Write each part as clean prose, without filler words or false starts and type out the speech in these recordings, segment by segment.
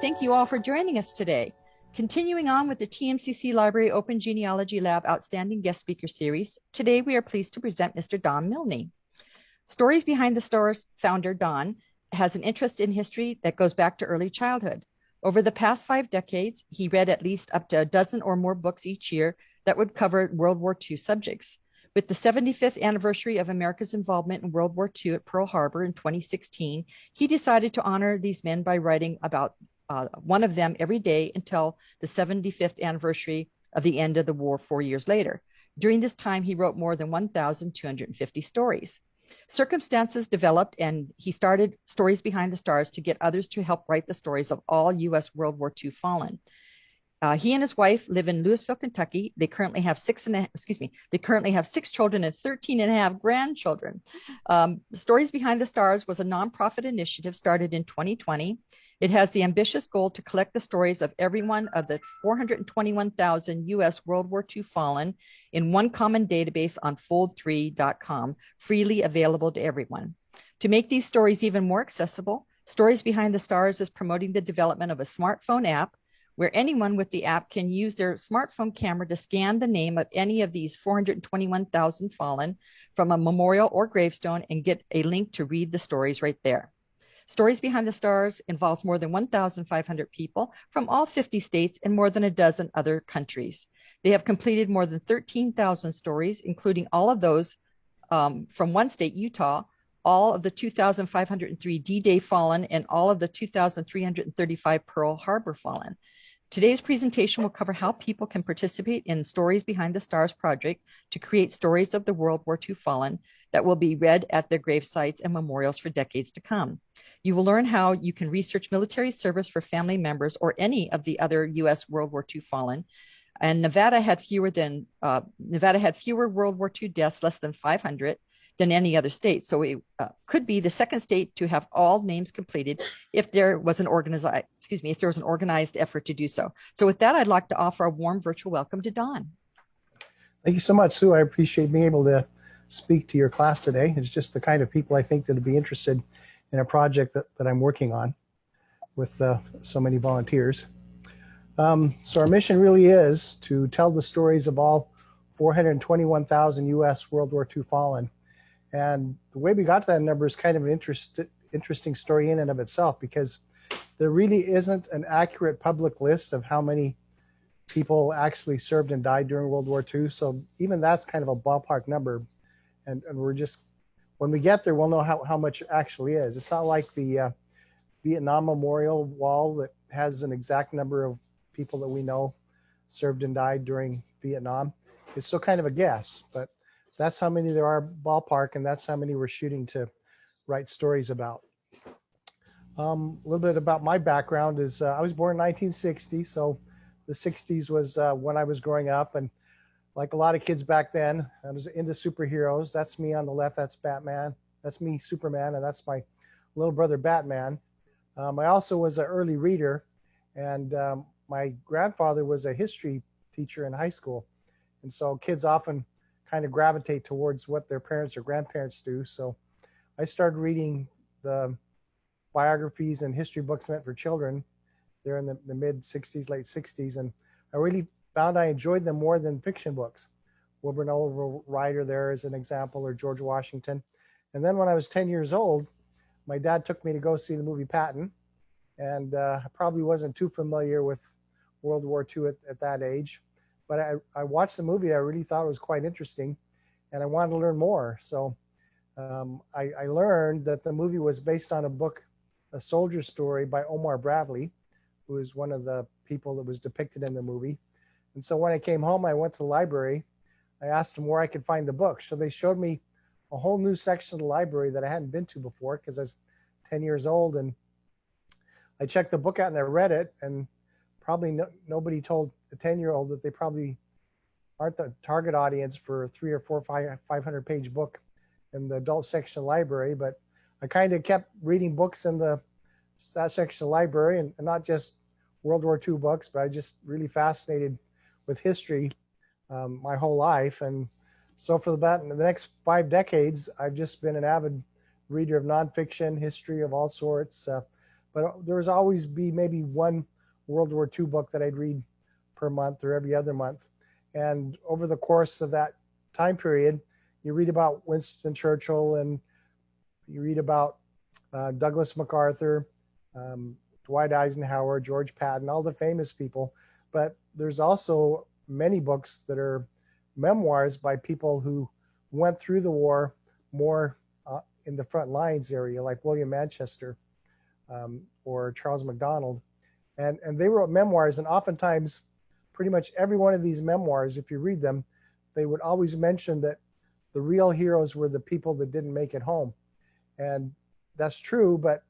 thank you all for joining us today. Continuing on with the TMCC Library Open Genealogy Lab Outstanding Guest Speaker Series, today we are pleased to present Mr. Don Milne. Stories Behind the Stars founder Don has an interest in history that goes back to early childhood. Over the past 5 decades, he read at least up to a dozen or more books each year that would cover World War II subjects. With the 75th anniversary of America's involvement in World War II at Pearl Harbor in 2016, he decided to honor these men by writing about one of them every day until the 75th anniversary of the end of the war 4 years later. During this time, he wrote more than 1,250 stories. Circumstances developed, and he started Stories Behind the Stars to get others to help write the stories of all U.S. World War II fallen. He and his wife live in Louisville, Kentucky. They currently have 6 children and 13 and a half grandchildren. Stories Behind the Stars was a nonprofit initiative started in 2020. It has the ambitious goal to collect the stories of every one of the 421,000 U.S. World War II fallen in one common database on fold3.com, freely available to everyone. To make these stories even more accessible, Stories Behind the Stars is promoting the development of a smartphone app where anyone with the app can use their smartphone camera to scan the name of any of these 421,000 fallen from a memorial or gravestone and get a link to read the stories right there. Stories Behind the Stars involves more than 1,500 people from all 50 states and more than a dozen other countries. They have completed more than 13,000 stories, including all of those from one state, Utah, all of the 2,503 D-Day fallen, and all of the 2,335 Pearl Harbor fallen. Today's presentation will cover how people can participate in Stories Behind the Stars project to create stories of the World War II fallen that will be read at their grave sites and memorials for decades to come. You will learn how you can research military service for family members or any of the other U.S. World War II fallen. And Nevada had fewer World War II deaths, less than 500, than any other state. So it could be the second state to have all names completed if there was an organized effort to do so. So with that, I'd like to offer a warm virtual welcome to Don. Thank you so much, Sue. I appreciate being able to speak to your class today. It's just the kind of people I think that would be interested in a project that I'm working on with so many volunteers. So our mission really is to tell the stories of all 421,000 U.S. World War II fallen. And the way we got to that number is kind of an interesting story in and of itself, because there really isn't an accurate public list of how many people actually served and died during World War II. So even that's kind of a ballpark number. And we're just, when we get there, we'll know how much it actually is. It's not like the Vietnam Memorial Wall that has an exact number of people that we know served and died during Vietnam. It's still kind of a guess, but that's how many there are ballpark, and that's how many we're shooting to write stories about. A little bit about my background is I was born in 1960, so the 60s was when I was growing up, and like a lot of kids back then, I was into superheroes. That's me on the left, that's Batman. That's me, Superman, and that's my little brother, Batman. I also was an early reader, and my grandfather was a history teacher in high school, and so kids often kind of gravitate towards what their parents or grandparents do. So I started reading the biographies and history books meant for children there in the mid 60s, late 60s. And I really found I enjoyed them more than fiction books. Wilbur and Oliver Ryder there is an example, or George Washington. And then when I was 10 years old, my dad took me to go see the movie Patton. And I probably wasn't too familiar with World War II at that age. But I watched the movie. I really thought it was quite interesting, and I wanted to learn more. So I learned that the movie was based on a book, A Soldier's Story by Omar Bradley, who is one of the people that was depicted in the movie. And so when I came home, I went to the library. I asked them where I could find the book. So they showed me a whole new section of the library that I hadn't been to before, because I was 10 years old. And I checked the book out and I read it, and probably nobody told a 10-year-old that they probably aren't the target audience for a 300 or 400 or 500-page book in the adult section of the library. But I kind of kept reading books in that section of the library, and not just World War II books, but I just really fascinated with history my whole life. And so for the next 5 decades, I've just been an avid reader of nonfiction, history of all sorts. but there was always be maybe one World War II book that I'd read per month or every other month. And over the course of that time period, you read about Winston Churchill and you read about Douglas MacArthur, Dwight Eisenhower, George Patton, all the famous people. But there's also many books that are memoirs by people who went through the war more in the front lines area, like William Manchester or Charles MacDonald. And they wrote memoirs, and oftentimes, pretty much every one of these memoirs, if you read them, they would always mention that the real heroes were the people that didn't make it home. And that's true, but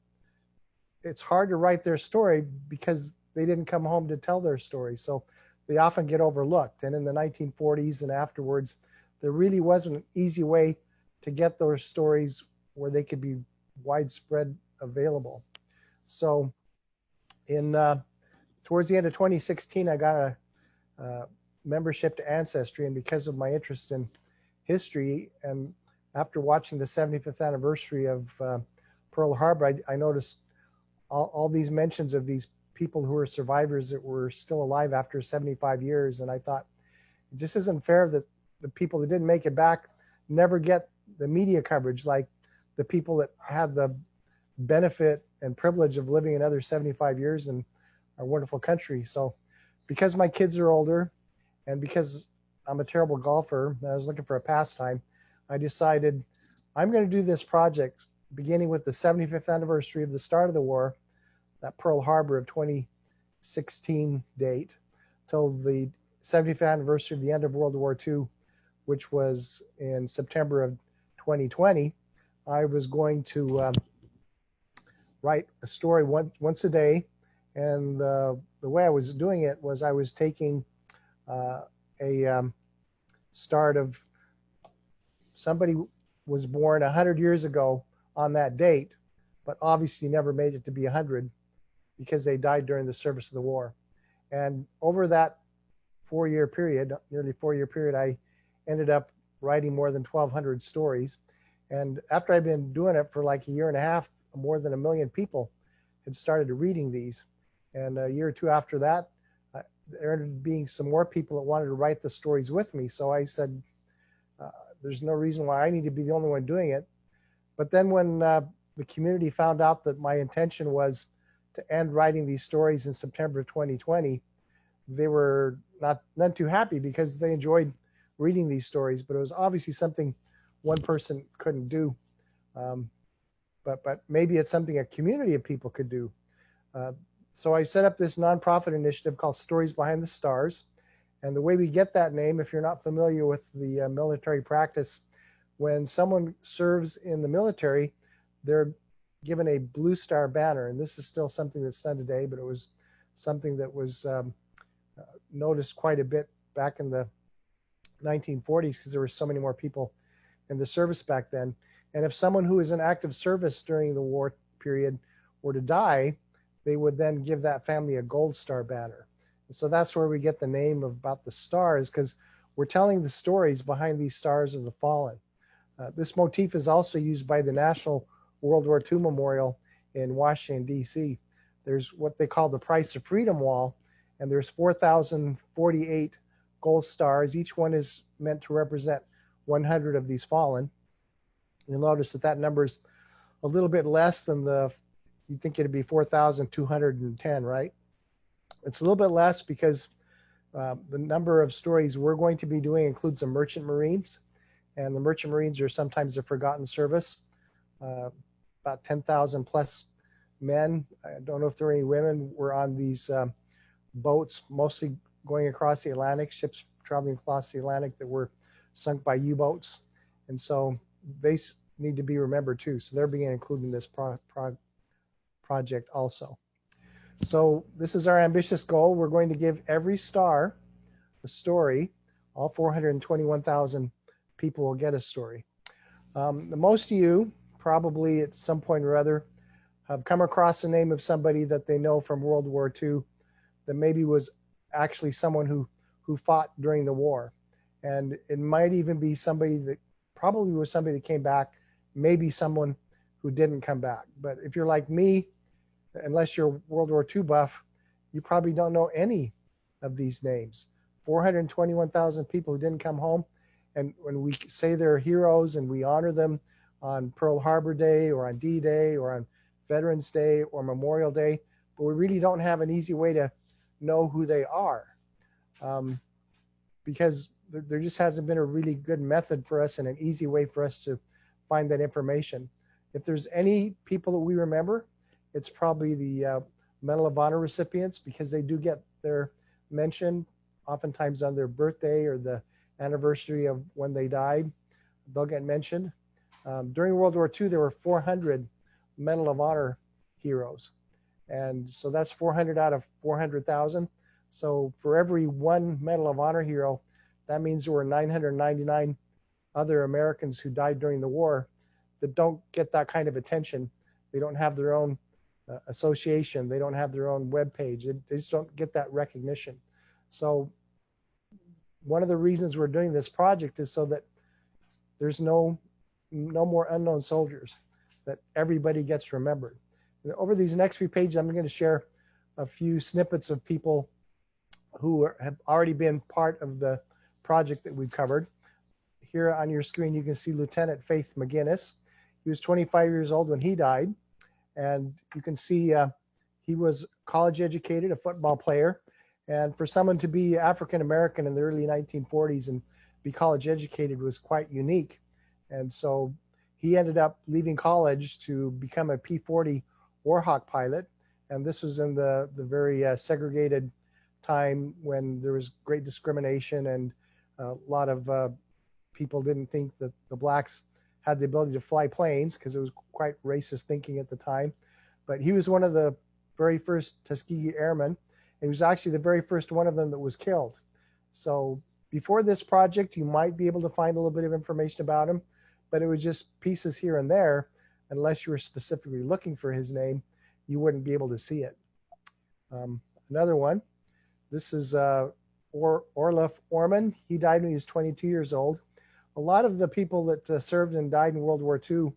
it's hard to write their story because they didn't come home to tell their story. So they often get overlooked. And in the 1940s and afterwards, there really wasn't an easy way to get those stories where they could be widespread available. So towards the end of 2016, I got a membership to Ancestry, and because of my interest in history, and after watching the 75th anniversary of Pearl Harbor, I noticed all these mentions of these people who were survivors that were still alive after 75 years, and I thought, it just isn't fair that the people that didn't make it back never get the media coverage like the people that had the benefit and privilege of living another 75 years in our wonderful country. So because my kids are older and because I'm a terrible golfer and I was looking for a pastime, I decided I'm going to do this project beginning with the 75th anniversary of the start of the war, that Pearl Harbor of 2016 date, till the 75th anniversary of the end of World War II, which was in September of 2020. I was going to write a story once a day, and the way I was doing it was I was taking a start of somebody was born 100 years ago on that date, but obviously never made it to be 100 because they died during the service of the war. And over that 4-year period, nearly 4-year period, I ended up writing more than 1,200 stories. And after I'd been doing it for like a year and a half, more than 1 million people had started reading these. And a year or two after that, there ended up being some more people that wanted to write the stories with me. So I said, there's no reason why I need to be the only one doing it. But then when the community found out that my intention was to end writing these stories in September of 2020, they were not too happy because they enjoyed reading these stories, but it was obviously something one person couldn't do. But maybe it's something a community of people could do. So I set up this nonprofit initiative called Stories Behind the Stars. And the way we get that name, if you're not familiar with the military practice, when someone serves in the military, they're given a Blue Star banner. And this is still something that's done today, but it was something that was noticed quite a bit back in the 1940s because there were so many more people in the service back then. And if someone who is in active service during the war period were to die, they would then give that family a Gold Star banner. And so that's where we get the name about the stars, because we're telling the stories behind these stars of the fallen. This motif is also used by the National World War II Memorial in Washington, D.C. There's what they call the Price of Freedom Wall, and there's 4,048 gold stars. Each one is meant to represent 100 of these fallen. You'll notice that that number is a little bit less than you'd think it'd be 4,210, right? It's a little bit less because the number of stories we're going to be doing includes the Merchant Marines, and the Merchant Marines are sometimes a forgotten service. About 10,000 plus men. I don't know if there are any women. Were on these boats, mostly going across the Atlantic, ships traveling across the Atlantic that were sunk by U-boats. And so they need to be remembered too. So they're being included in this project also. So this is our ambitious goal. We're going to give every star a story. All 421,000 people will get a story. Most of you probably at some point or other have come across the name of somebody that they know from World War II that maybe was actually someone who fought during the war. And it might even be somebody that probably was somebody that came back, maybe someone who didn't come back. But if you're like me, unless you're a World War II buff, you probably don't know any of these names. 421,000 people who didn't come home. And when we say they're heroes and we honor them on Pearl Harbor Day or on D-Day or on Veterans Day or Memorial Day, but we really don't have an easy way to know who they are, because there just hasn't been a really good method for us and an easy way for us to find that information. If there's any people that we remember, it's probably the Medal of Honor recipients, because they do get their mention oftentimes on their birthday or the anniversary of when they died. They'll get mentioned. During World War II, there were 400 Medal of Honor heroes. And so that's 400 out of 400,000. So for every one Medal of Honor hero, that means there were 999 other Americans who died during the war that don't get that kind of attention. They don't have their own association. They don't have their own web page. They just don't get that recognition. So one of the reasons we're doing this project is so that there's no more unknown soldiers, that everybody gets remembered. And over these next few pages, I'm going to share a few snippets of people who have already been part of the project that we've covered. Here on your screen, you can see Lieutenant Faith McGinnis. He was 25 years old when he died. And you can see he was college educated, a football player. And for someone to be African American in the early 1940s and be college educated was quite unique. And so he ended up leaving college to become a P-40 Warhawk pilot. And this was in the very segregated time when there was great discrimination, and a lot of people didn't think that the blacks had the ability to fly planes, because it was quite racist thinking at the time. But he was one of the very first Tuskegee Airmen. He was actually the very first one of them that was killed. So before this project, you might be able to find a little bit of information about him, but it was just pieces here and there. Unless you were specifically looking for his name, you wouldn't be able to see it. Another one, this is Orlov Orman. He died when he was 22 years old. A lot of the people that served and died in World War II,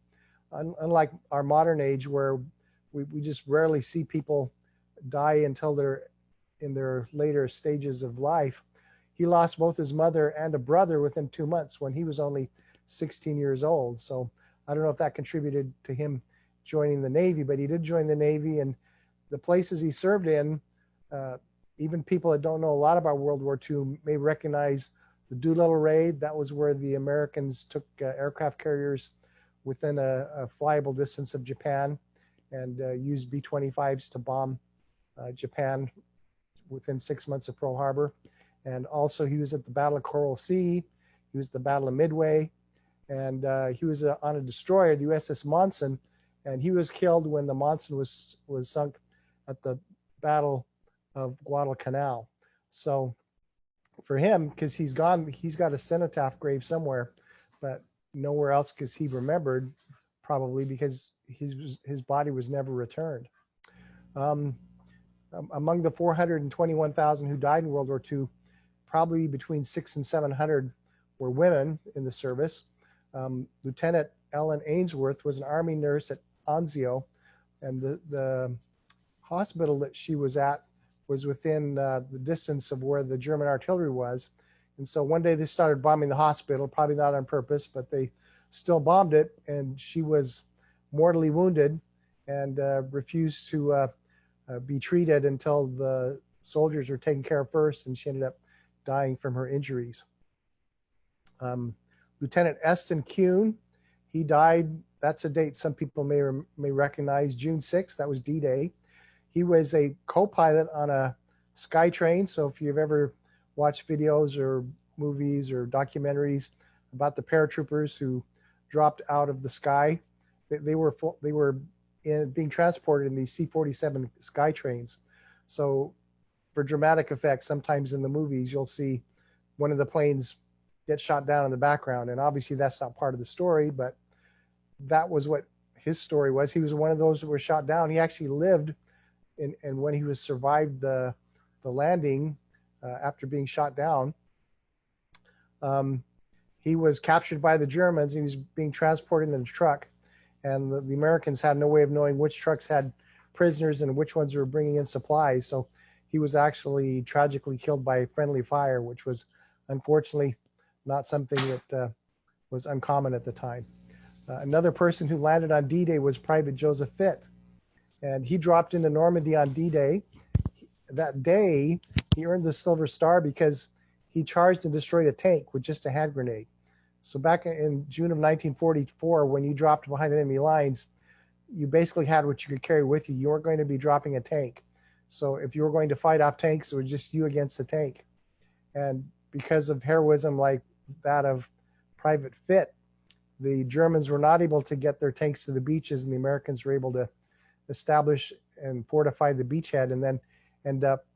unlike our modern age where we just rarely see people die until they're in their later stages of life, he lost both his mother and a brother within 2 months when he was only 16 years old. So I don't know if that contributed to him joining the Navy, but he did join the Navy, and the places he served in, even people that don't know a lot about World War II may recognize the Doolittle raid. That was where the Americans took aircraft carriers within a flyable distance of Japan and used B-25s to bomb Japan within 6 months of Pearl Harbor. And also he was at the Battle of Coral Sea. He was at the Battle of Midway. And he was on a destroyer, the USS Monson, and he was killed when the Monson was sunk at the Battle of Guadalcanal. So for him, because he's got a cenotaph grave somewhere, but nowhere else because he remembered, probably because his body was never returned. Among the 421,000 who died in World War II, probably between 600 and 700 were women in the service. Lieutenant Ellen Ainsworth was an Army nurse at Anzio, and the hospital that she was at was within the distance of where the German artillery was. And so one day they started bombing the hospital, probably not on purpose, but they still bombed it, and she was mortally wounded and refused to be treated until the soldiers were taken care of first, and she ended up dying from her injuries. Lieutenant Ernest Kuhn, he died, that's a date some people may recognize, June 6th, that was D-Day. He was a co-pilot on a SkyTrain, so if you've ever watched videos or movies or documentaries about the paratroopers who dropped out of the sky, they were being transported in these C-47 SkyTrains. So for dramatic effect, sometimes in the movies you'll see one of the planes get shot down in the background, and obviously that's not part of the story, but that was what his story was. He was one of those that were shot down. He actually lived, and when he was survived the landing after being shot down, he was captured by the Germans. He was being transported in a truck, and the Americans had no way of knowing which trucks had prisoners and which ones were bringing in supplies. So he was actually tragically killed by friendly fire, which was unfortunately not something that was uncommon at the time. Another person who landed on D-Day was Private Joseph Fitt, and he dropped into Normandy on D-Day. That day, he earned the Silver Star because he charged and destroyed a tank with just a hand grenade. So back in June of 1944, when you dropped behind enemy lines, you basically had what you could carry with you. You weren't going to be dropping a tank. So if you were going to fight off tanks, it was just you against the tank. And because of heroism like that of Private Fitt, the Germans were not able to get their tanks to the beaches, and the Americans were able to establish and fortify the beachhead and then end up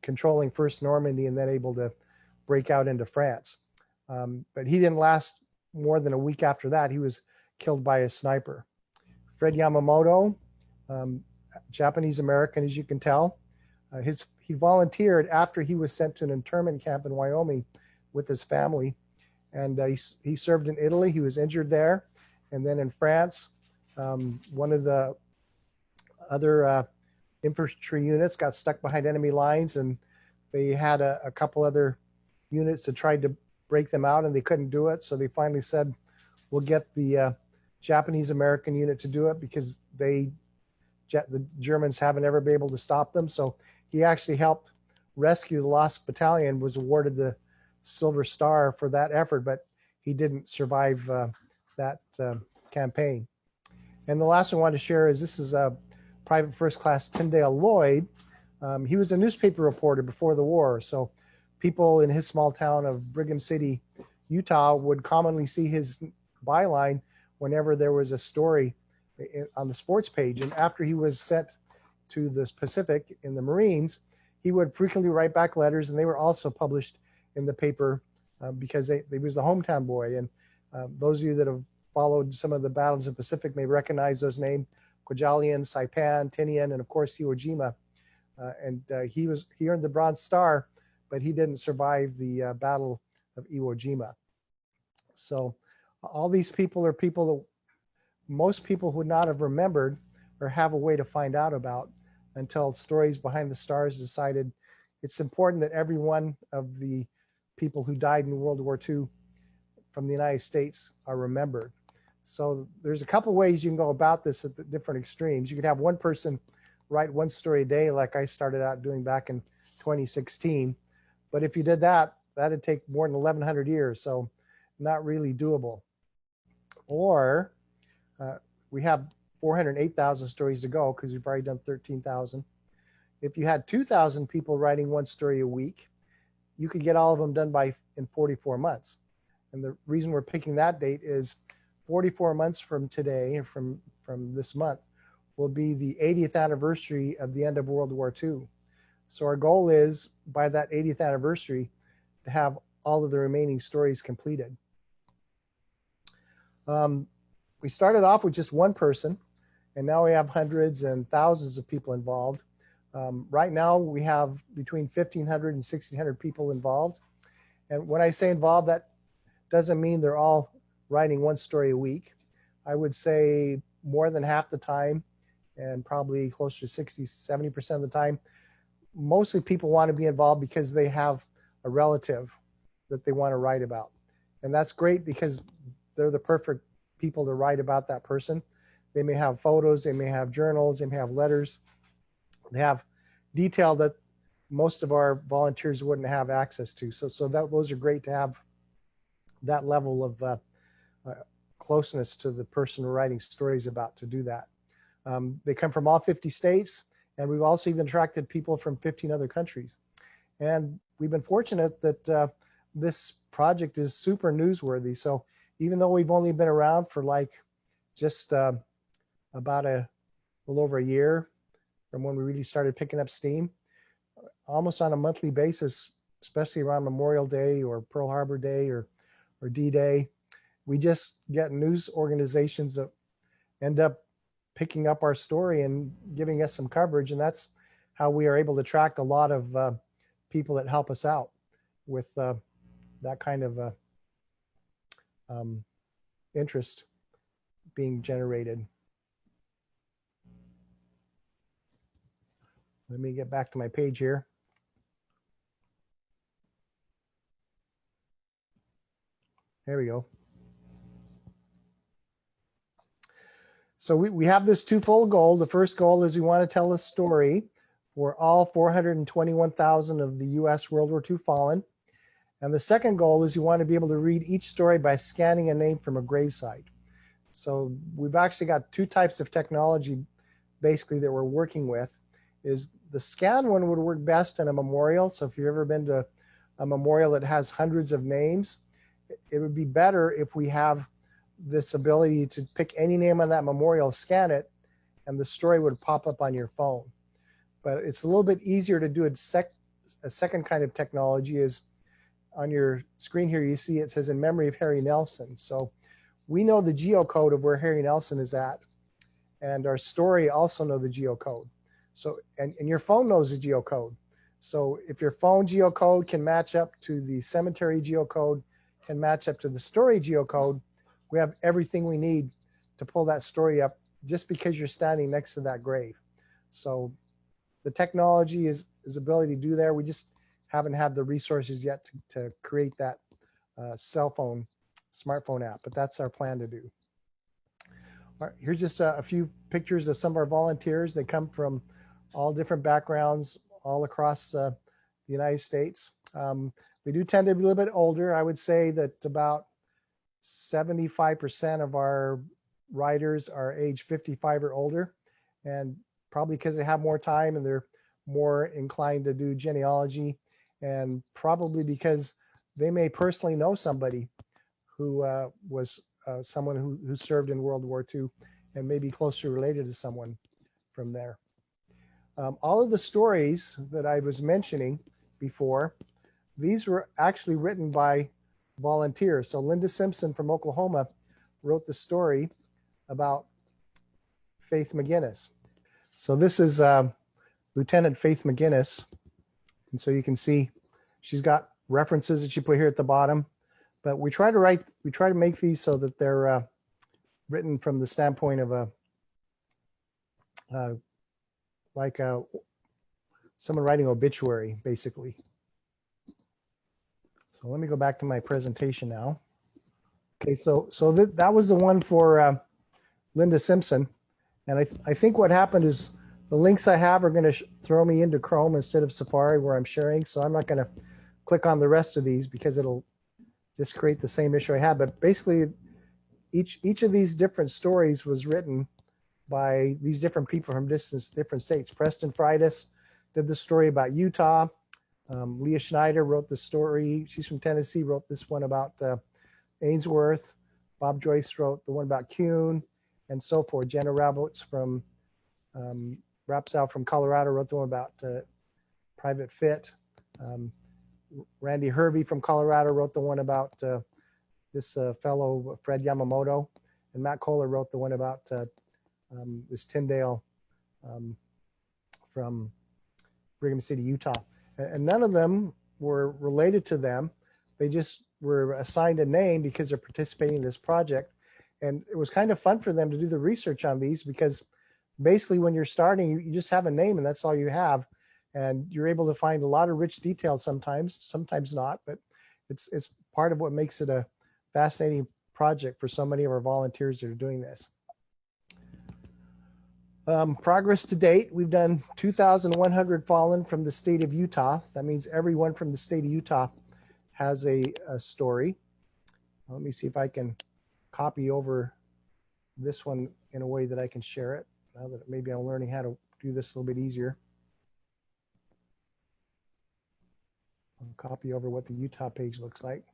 controlling first Normandy and then able to break out into France. But he didn't last more than a week after that. He was killed by a sniper. Fredyamamoto, Japanese American, as you can tell, he volunteered after he was sent to an internment camp in Wyoming with his family, and he served in Italy. He was injured there, and then in France, one of the other infantry units got stuck behind enemy lines, and they had a couple other units that tried to break them out, and they couldn't do it. So they finally said, "We'll get the Japanese American unit to do it because the Germans haven't ever been able to stop them." So he actually helped rescue the lost battalion, was awarded the Silver Star for that effort, but he didn't survive that campaign. And the last one I wanted to share is this is Private First Class Tyndale Lloyd. He was a newspaper reporter before the war, so people in his small town of Brigham City, Utah, would commonly see his byline whenever there was a story on the sports page. And after he was sent to the Pacific in the Marines, he would frequently write back letters, and they were also published in the paper because he was the hometown boy. And those of you that have followed some of the battles in the Pacific may recognize those names: Kwajalein, Saipan, Tinian, and of course Iwo Jima. He earned the Bronze Star, but he didn't survive the Battle of Iwo Jima. So all these people are people that most people would not have remembered or have a way to find out about until Stories Behind the Stars decided it's important that every one of the people who died in World War II from the United States are remembered. So there's a couple ways you can go about this at the different extremes. You could have one person write one story a day like I started out doing back in 2016. But if you did that, that'd take more than 1,100 years, so not really doable. Or we have 408,000 stories to go because we've already done 13,000. If you had 2,000 people writing one story a week, you could get all of them done in 44 months. And the reason we're picking that date is 44 months from today, from this month, will be the 80th anniversary of the end of World War II. So our goal is, by that 80th anniversary, to have all of the remaining stories completed. We started off with just one person, and now we have hundreds and thousands of people involved. Right now, we have between 1,500 and 1,600 people involved. And when I say involved, that doesn't mean they're all writing one story a week. I would say more than half the time, and probably closer to 60, 70% of the time, mostly people want to be involved because they have a relative that they want to write about. And that's great because they're the perfect people to write about that person. They may have photos, they may have journals, they may have letters. They have detail that most of our volunteers wouldn't have access to. So those are great to have that level of closeness to the person we're writing stories about to do that. They come from all 50 states, and we've also even attracted people from 15 other countries. And we've been fortunate that this project is super newsworthy. So even though we've only been around for like just about a little over a year from when we really started picking up steam, almost on a monthly basis, especially around Memorial Day or Pearl Harbor Day or D-Day, we just get news organizations that end up picking up our story and giving us some coverage, and that's how we are able to attract a lot of people that help us out with that kind of interest being generated. Let me get back to my page here. There we go. So we have this twofold goal. The first goal is we want to tell a story for all 421,000 of the U.S. World War II fallen. And the second goal is you want to be able to read each story by scanning a name from a gravesite. So we've actually got two types of technology basically that we're working with. Is the scan one would work best in a memorial. So if you've ever been to a memorial that has hundreds of names, it would be better if we have this ability to pick any name on that memorial, scan it, and the story would pop up on your phone. But it's a little bit easier to do a second kind of technology is on your screen here, you see it says in memory of Harry Nelson. So we know the geocode of where Harry Nelson is at, and our story also know the geocode. So, and your phone knows the geocode. So if your phone geocode can match up to the cemetery geocode, can match up to the story geocode, we have everything we need to pull that story up just because you're standing next to that grave. So the technology is ability to do there. We just haven't had the resources yet to create that smartphone app, but that's our plan to do. All right, here's just a few pictures of some of our volunteers. They come from all different backgrounds all across the United States. We do tend to be a little bit older. I would say that about 75% of our writers are age 55 or older, and probably because they have more time and they're more inclined to do genealogy, and probably because they may personally know somebody who was someone who served in World War II and may be closely related to someone from there. All of the stories that I was mentioning before, these were actually written by volunteers. So Linda Simpson from Oklahoma wrote the story about Faith McGinnis. So this is Lieutenant Faith McGinnis. And so you can see she's got references that she put here at the bottom. But we try to make these so that they're written from the standpoint of someone writing obituary, basically. So let me go back to my presentation now. Okay, so that was the one for Linda Simpson. And I think what happened is the links I have are going to throw me into Chrome instead of Safari where I'm sharing. So I'm not going to click on the rest of these because it'll just create the same issue I had. But basically, each of these different stories was written by these different people from different states. Preston Freitas did the story about Utah. Leah Schneider wrote the story. She's from Tennessee, wrote this one about Ainsworth. Bob Joyce wrote the one about Kuhn, and so forth. Jenna Rabots from Rapsau from Colorado wrote the one about Private Fit. Randy Hervey from Colorado wrote the one about this fellow, Fredyamamoto. And Matt Kohler wrote the one about this Tyndale from Brigham City, Utah. And none of them were related to them. They just were assigned a name because they're participating in this project. And it was kind of fun for them to do the research on these because basically when you're starting, you just have a name and that's all you have. And you're able to find a lot of rich details sometimes not, but it's part of what makes it a fascinating project for so many of our volunteers that are doing this. Progress to date, we've done 2,100 fallen from the state of Utah. That means everyone from the state of Utah has a story. Let me see if I can copy over this one in a way that I can share it. Now that maybe I'm learning how to do this a little bit easier. I'll copy over what the Utah page looks like.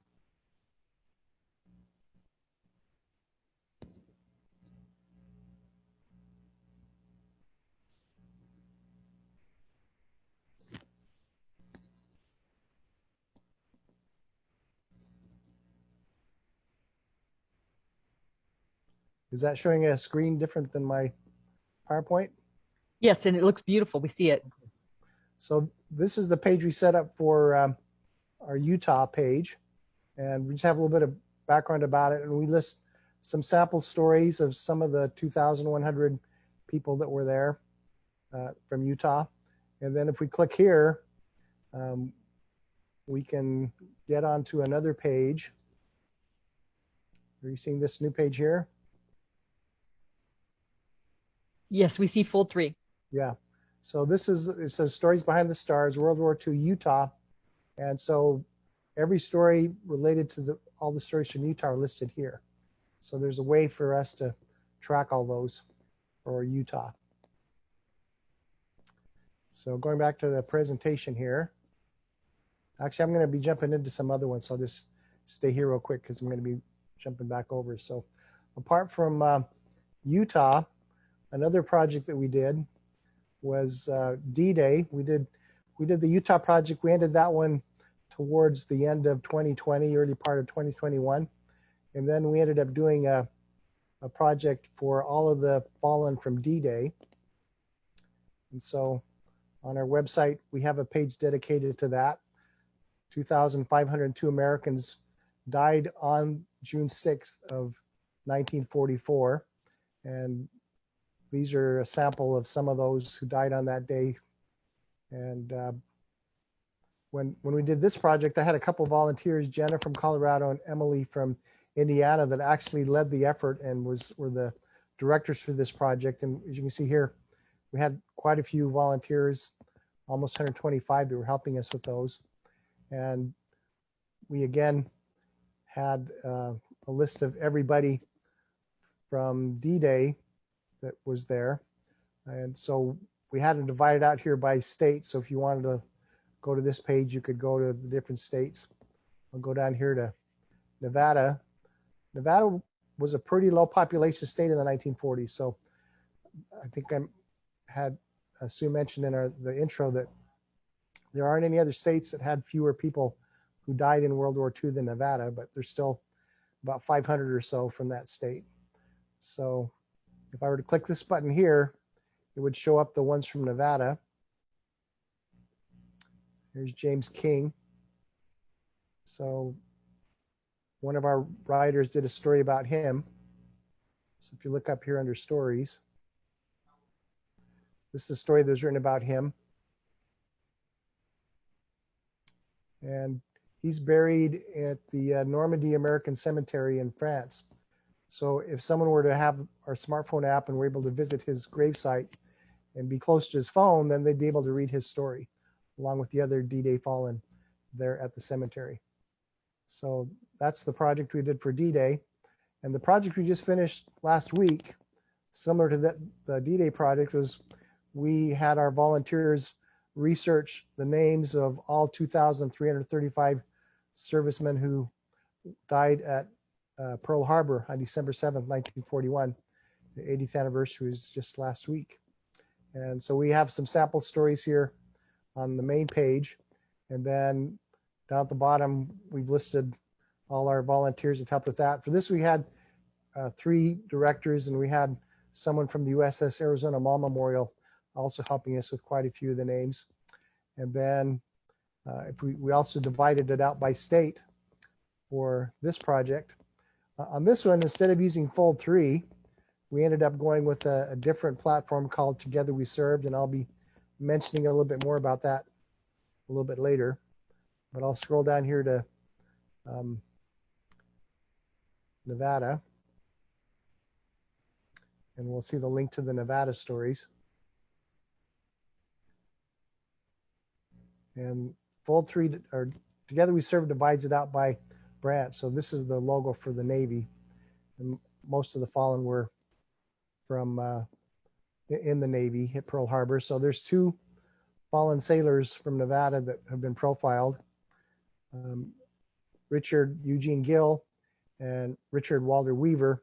Is that showing a screen different than my PowerPoint? Yes, and it looks beautiful. We see it. So this is the page we set up for our Utah page. And we just have a little bit of background about it. And we list some sample stories of some of the 2,100 people that were there from Utah. And then if we click here, we can get onto another page. Are you seeing this new page here? Yes, we see fold 3. Yeah. So this is, it says Stories Behind the Stars, World War II, Utah. And so every story related to all the stories from Utah are listed here. So there's a way for us to track all those for Utah. So going back to the presentation here. Actually, I'm going to be jumping into some other ones, so I'll just stay here real quick because I'm going to be jumping back over. So apart from Utah, another project that we did was D-Day. We did the Utah project. We ended that one towards the end of 2020, early part of 2021. And then we ended up doing a project for all of the fallen from D-Day. And so on our website, we have a page dedicated to that. 2,502 Americans died on June 6th of 1944. And these are a sample of some of those who died on that day. And when we did this project, I had a couple of volunteers, Jenna from Colorado and Emily from Indiana, that actually led the effort and were the directors for this project. And as you can see here, we had quite a few volunteers, almost 125 that were helping us with those. And we again had a list of everybody from D-Day that was there. And so we had to divide it out here by state. So if you wanted to go to this page, you could go to the different states. I'll go down here to Nevada. Nevada was a pretty low population state in the 1940s. So I think Sue mentioned in the intro that there aren't any other states that had fewer people who died in World War II than Nevada, but there's still about 500 or so from that state. So if I were to click this button here, it would show up the ones from Nevada. Here's James King. So one of our writers did a story about him. So if you look up here under stories, this is a story that was written about him. And he's buried at the Normandy American Cemetery in France. So if someone were to have our smartphone app and were able to visit his gravesite and be close to his phone, then they'd be able to read his story along with the other D-Day fallen there at the cemetery. So that's the project we did for D-Day. And the project we just finished last week, similar to the D-Day project, was we had our volunteers research the names of all 2,335 servicemen who died at Pearl Harbor on December 7th, 1941. The 80th anniversary was just last week. And so we have some sample stories here on the main page. And then down at the bottom, we've listed all our volunteers that helped with that. For this, we had 3 directors, and we had someone from the USS Arizona Mall Memorial also helping us with quite a few of the names. And then if we also divided it out by state for this project. On this one, instead of using fold 3, we ended up going with a different platform called Together We Served, and I'll be mentioning a little bit more about that a little bit later. But I'll scroll down here to Nevada, and we'll see the link to the Nevada stories. And fold 3, or Together We Serve, divides it out by branch. So this is the logo for the Navy, and most of the fallen were from in the Navy at Pearl Harbor. So there's 2 fallen sailors from Nevada that have been profiled. Richard Eugene Gill and Richard Walter Weaver.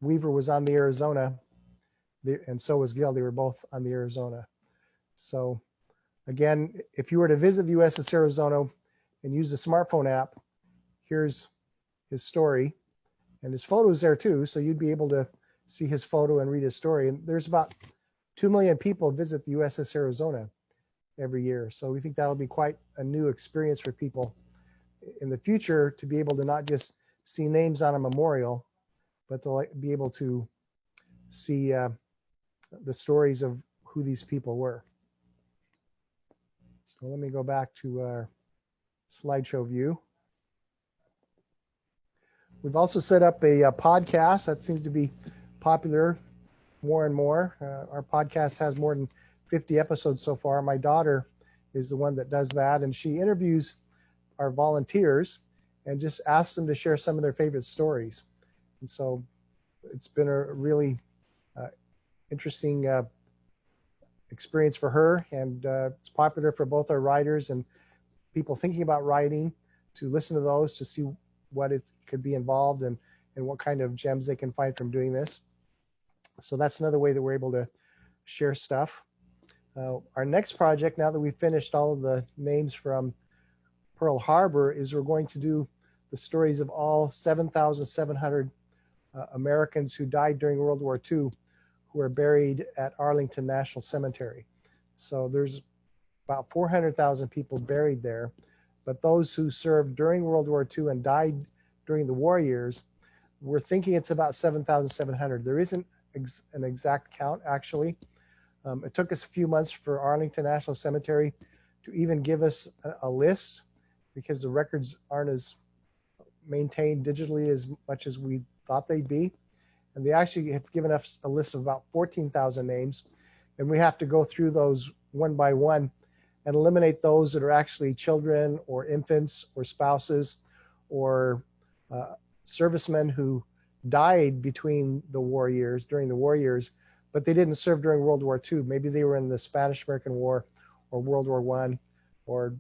Weaver was on the Arizona, and so was Gill. They were both on the Arizona. So again, if you were to visit the USS Arizona and use the smartphone app, here's his story, and his photo's there too, so you'd be able to see his photo and read his story. And there's about 2 million people visit the USS Arizona every year, so we think that'll be quite a new experience for people in the future to be able to not just see names on a memorial, but to be able to see the stories of who these people were. So let me go back to our slideshow view. We've also set up a podcast that seems to be popular more and more. Our podcast has more than 50 episodes so far. My daughter is the one that does that, and she interviews our volunteers and just asks them to share some of their favorite stories. And so it's been a really interesting experience for her, and it's popular for both our writers and people thinking about writing to listen to those to see what it could be involved and what kind of gems they can find from doing this. So that's another way that we're able to share stuff. Our next project, now that we've finished all of the names from Pearl Harbor, is we're going to do the stories of all 7,700 Americans who died during World War II who are buried at Arlington National Cemetery. So there's about 400,000 people buried there, but those who served during World War II and died during the war years, we're thinking it's about 7,700. There isn't an exact count, actually. It took us a few months for Arlington National Cemetery to even give us a list, because the records aren't as maintained digitally as much as we thought they'd be. And they actually have given us a list of about 14,000 names, and we have to go through those one by one and eliminate those that are actually children or infants or spouses or servicemen who died between the war years, during the war years, but they didn't serve during World War II. Maybe they were in the Spanish-American War or World War I, or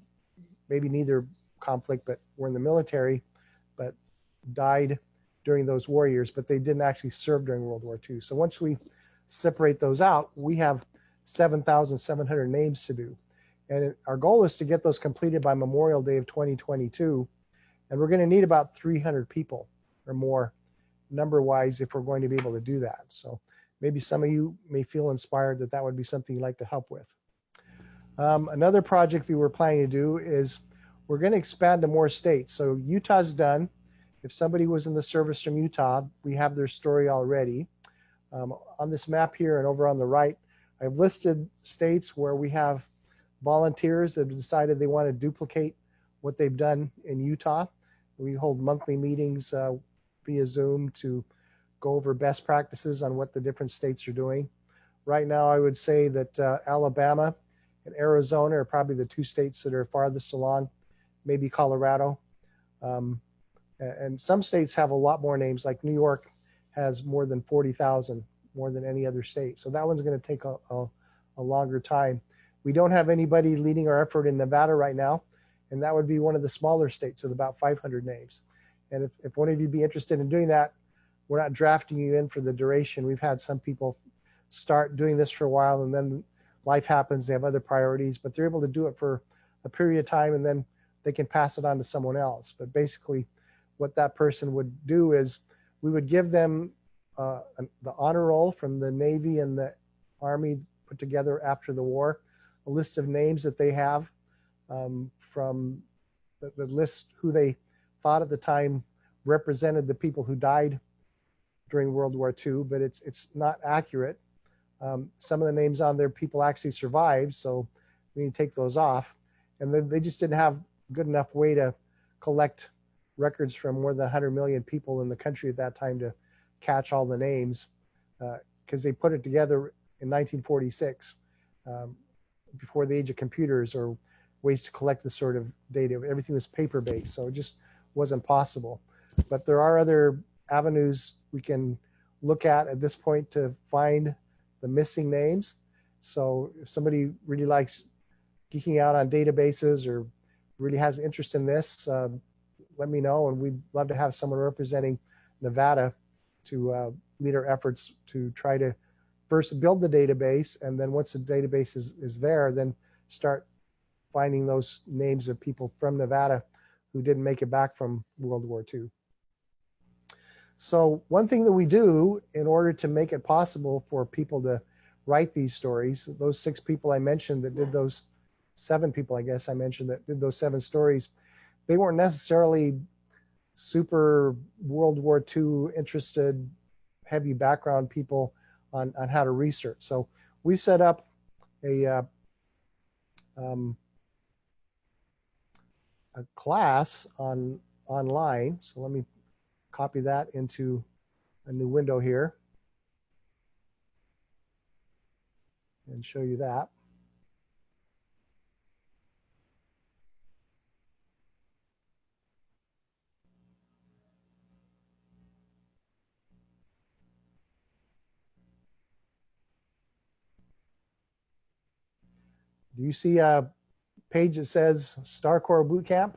maybe neither conflict, but were in the military, but died during those war years, but they didn't actually serve during World War II. So once we separate those out, we have 7,700 names to do. And our goal is to get those completed by Memorial Day of 2022. And we're going to need about 300 people or more number-wise if we're going to be able to do that. So maybe some of you may feel inspired that that would be something you'd like to help with. Another project we were planning to do is we're going to expand to more states. So Utah's done. If somebody was in the service from Utah, we have their story already. On this map here and over on the right, I've listed states where we have volunteers that have decided they want to duplicate what they've done in Utah. We hold monthly meetings via Zoom to go over best practices on what the different states are doing. Right now, I would say that Alabama and Arizona are probably the two states that are farthest along, maybe Colorado. And some states have a lot more names, like New York has more than 40,000, more than any other state. So that one's going to take a longer time. We don't have anybody leading our effort in Nevada right now, and that would be one of the smaller states with about 500 names. And if one of you be interested in doing that, we're not drafting you in for the duration. We've had some people start doing this for a while, and then life happens, they have other priorities, but they're able to do it for a period of time, and then they can pass it on to someone else. But basically, what that person would do is we would give them the honor roll from the Navy and the Army put together after the war, a list of names that they have from the list who they thought at the time represented the people who died during World War II, but it's not accurate. Some of the names on there, people actually survived, so we need to take those off. And then they just didn't have good enough way to collect records from more than 100 million people in the country at that time to catch all the names, because they put it together in 1946, before the age of computers or ways to collect this sort of data. Everything was paper-based, so it just wasn't possible. But there are other avenues we can look at this point to find the missing names. So if somebody really likes geeking out on databases or really has interest in this, let me know, and we'd love to have someone representing Nevada to lead our efforts to try to first build the database, and then once the database is there, then start finding those names of people from Nevada who didn't make it back from World War II. So one thing that we do in order to make it possible for people to write these stories, those 6 people I mentioned that did those, 7 people I guess I mentioned that did those 7 stories, they weren't necessarily super World War II interested, heavy background people on how to research. So we set up a a class online. So let me copy that into a new window here and show you that. Do you see a page that says StarCorps Bootcamp?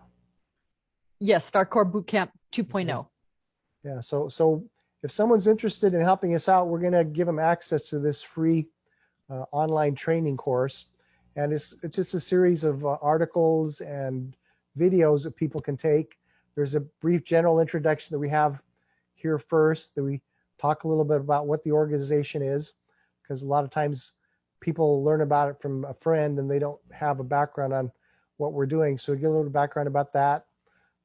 Yes, StarCorps Bootcamp 2.0. Yeah, so if someone's interested in helping us out, we're going to give them access to this free online training course. And it's just a series of articles and videos that people can take. There's a brief general introduction that we have here first, that we talk a little bit about what the organization is, because a lot of times people learn about it from a friend and they don't have a background on what we're doing. So we get a little background about that.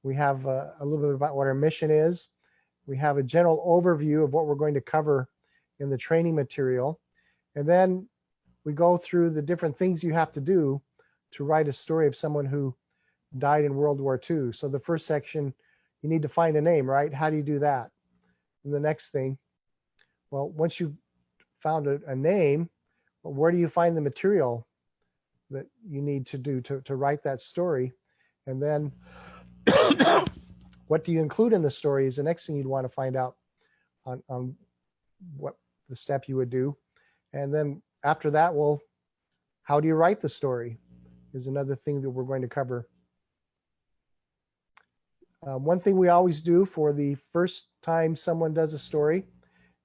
We have a little bit about what our mission is. We have a general overview of what we're going to cover in the training material. And then we go through the different things you have to do to write a story of someone who died in World War II. So the first section, you need to find a name, right? How do you do that? And the next thing, well, once you've found a name, well, where do you find the material that you need to do to write that story? And then what do you include in the story is the next thing you'd want to find out on what the step you would do. And then after that, well, how do you write the story is another thing that we're going to cover. One thing we always do for the first time someone does a story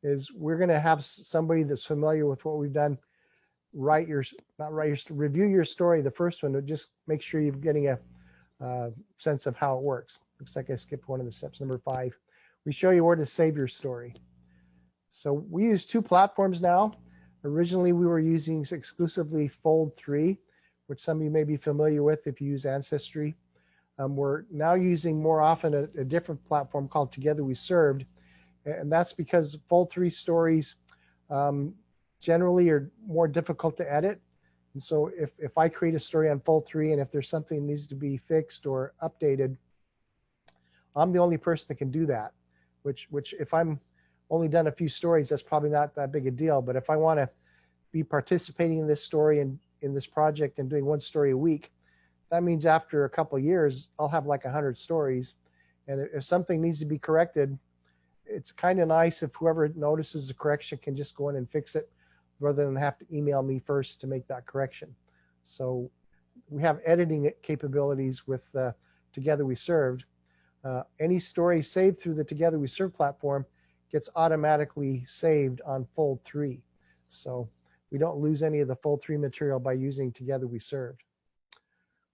is we're going to have somebody that's familiar with what we've done review your story, the first one, to just make sure you're getting a sense of how it works. Looks like I skipped one of the steps, number 5. We show you where to save your story. So we use 2 platforms now. Originally, we were using exclusively Fold3, which some of you may be familiar with if you use Ancestry. We're now using more often a different platform called Together We Served, and that's because Fold3 stories generally are more difficult to edit. And so if I create a story on Fold3 and if there's something that needs to be fixed or updated, I'm the only person that can do that, which if I'm only done a few stories, that's probably not that big a deal. But if I want to be participating in this story and in this project and doing 1 story a week, that means after a couple of years, I'll have like 100 stories. And if something needs to be corrected, it's kind of nice if whoever notices the correction can just go in and fix it rather than have to email me first to make that correction. So we have editing capabilities with Together We Served. Any story saved through the Together We Serve platform gets automatically saved on Fold3. So we don't lose any of the Fold3 material by using Together We Served.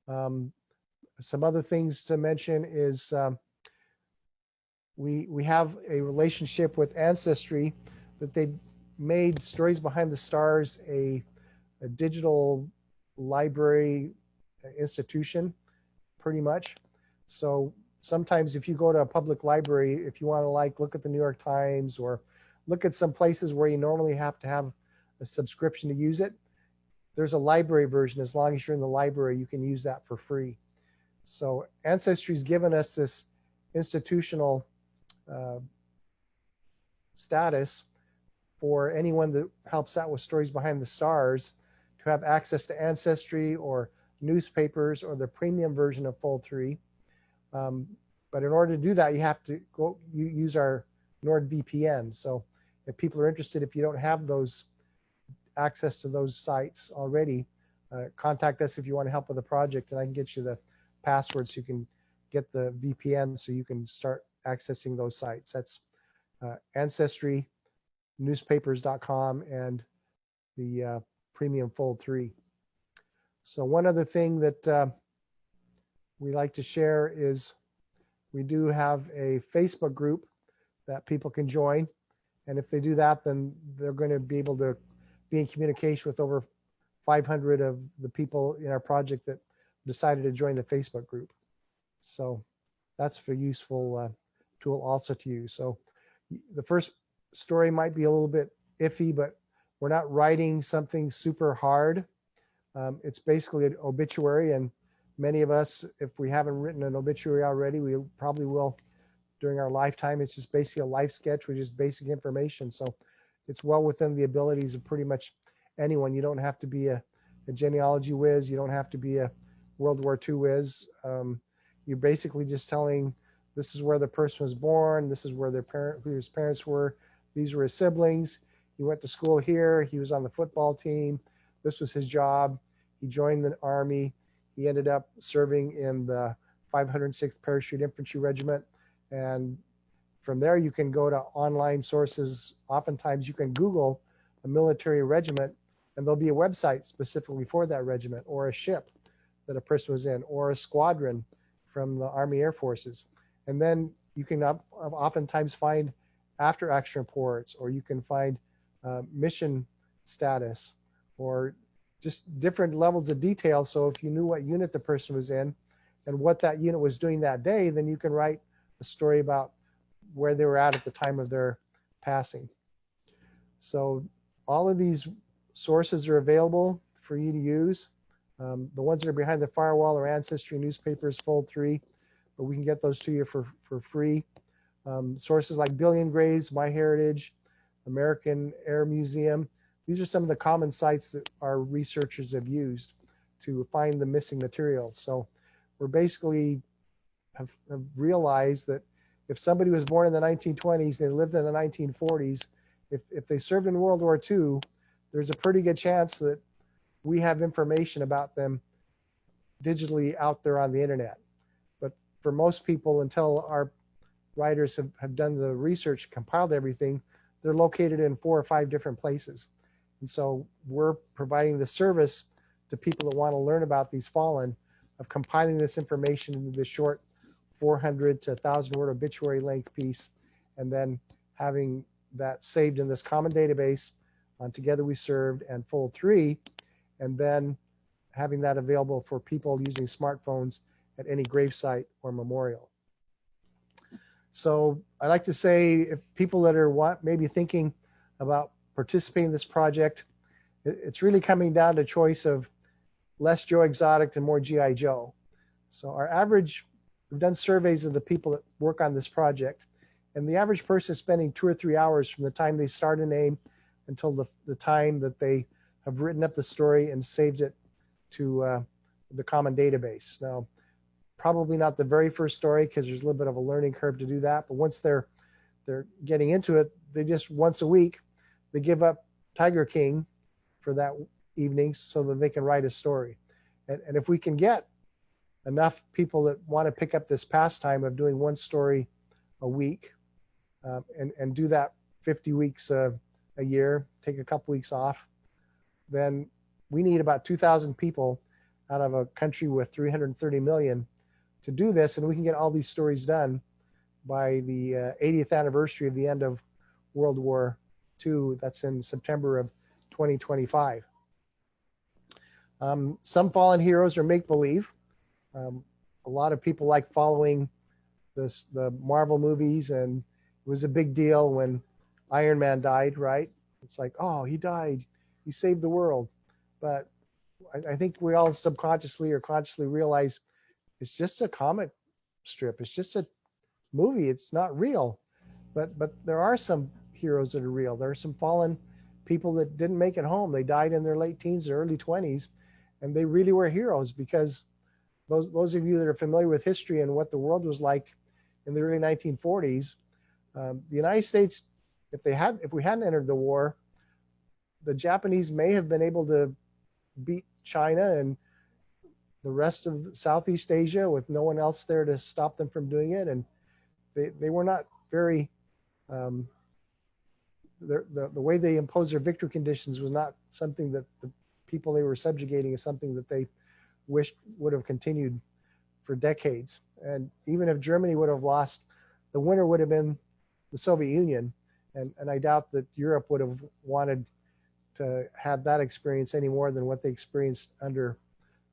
Some other things to mention is we have a relationship with Ancestry that they made Stories Behind the Stars a digital library institution, pretty much. So sometimes if you go to a public library, if you want to look at the New York Times or look at some places where you normally have to have a subscription to use it, there's a library version. As long as you're in the library, you can use that for free. So Ancestry's given us this institutional status for anyone that helps out with Stories Behind the Stars to have access to Ancestry or newspapers or the premium version of Fold3. But in order to do that, you have to use our NordVPN. So if people are interested, if you don't have those access to those sites already, contact us if you want to help with the project, and I can get you the password so you can get the VPN so you can start accessing those sites. That's Ancestry, newspapers.com, and the premium Fold3. So one other thing that we like to share is we do have a Facebook group that people can join. And if they do that, then they're going to be able to be in communication with over 500 of the people in our project that decided to join the Facebook group. So that's a useful tool also to use. So the first story might be a little bit iffy, but we're not writing something super hard. It's basically an obituary, and Many of us, if we haven't written an obituary already, we probably will during our lifetime. It's just basically a life sketch with just basic information. So it's well within the abilities of pretty much anyone. You don't have to be a genealogy whiz. You don't have to be a World War II whiz. You're basically just telling this is where the person was born, this is where who his parents were, these were his siblings, he went to school here, he was on the football team, this was his job, he joined the Army, he ended up serving in the 506th Parachute Infantry Regiment, and from there you can go to online sources. Oftentimes you can Google a military regiment, and there'll be a website specifically for that regiment, or a ship that a person was in, or a squadron from the Army Air Forces. And then you can oftentimes find after action reports, or you can find mission status, or just different levels of detail. So if you knew what unit the person was in and what that unit was doing that day, then you can write a story about where they were at the time of their passing. So all of these sources are available for you to use. The ones that are behind the firewall are Ancestry newspapers, Fold 3, but we can get those to you for free. Sources like Billion Graves, MyHeritage, American Air Museum. These are some of the common sites that our researchers have used to find the missing material. So we're basically have realized that if somebody was born in the 1920s, they lived in the 1940s, if they served in World War II, there's a pretty good chance that we have information about them digitally out there on the internet. But for most people, until our writers have done the research, compiled everything, they're located in 4 or 5 different places. And so we're providing the service to people that want to learn about these fallen of compiling this information into this short 400 to 1,000 word obituary length piece, and then having that saved in this common database on Together We Served and Fold 3, and then having that available for people using smartphones at any gravesite or memorial. So I like to say, if people that are maybe thinking about participating in this project, it's really coming down to choice of less Joe Exotic and more G.I. Joe. So our average, we've done surveys of the people that work on this project, and the average person is spending 2 or 3 hours from the time they start a name until the time that they have written up the story and saved it to the common database. Now, probably not the very first story, because there's a little bit of a learning curve to do that, but once they're getting into it, they just once a week, they give up Tiger King for that evening so that they can write a story. And if we can get enough people that want to pick up this pastime of doing one story a week, and do that 50 weeks a year, take a couple weeks off, then we need about 2,000 people out of a country with 330 million to do this, and we can get all these stories done by the 80th anniversary of the end of World War II. That's in September of 2025. Some fallen heroes are make-believe. A lot of people like following the Marvel movies, and it was a big deal when Iron Man died, right? It's like, oh, he died, he saved the world. But I think we all subconsciously or consciously realize it's just a comic strip. It's just a movie. It's not real. But there are some heroes that are real. There are some fallen people that didn't make it home. They died in their late teens or early 20s, and they really were heroes, because those of you that are familiar with history and what the world was like in the early 1940s, the United States, if we hadn't entered the war, the Japanese may have been able to beat China and the rest of Southeast Asia with no one else there to stop them from doing it. And they were not very, the way they imposed their victory conditions was not something that the people they were subjugating is something that they wished would have continued for decades. And even if Germany would have lost, the winner would have been the Soviet Union. And I doubt that Europe would have wanted to have that experience any more than what they experienced under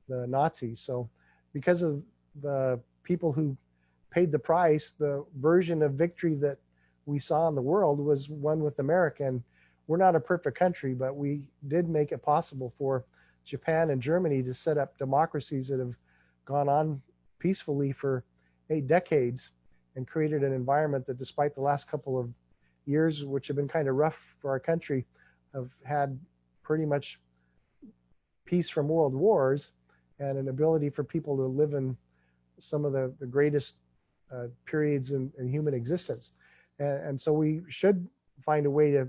the Nazis. So because of the people who paid the price, the version of victory that we saw in the world was one with America. And we're not a perfect country, but we did make it possible for Japan and Germany to set up democracies that have gone on peacefully for 8 decades and created an environment that, despite the last couple of years, which have been kind of rough for our country, have had pretty much peace from world wars and an ability for people to live in some of the greatest periods in human existence. And so we should find a way to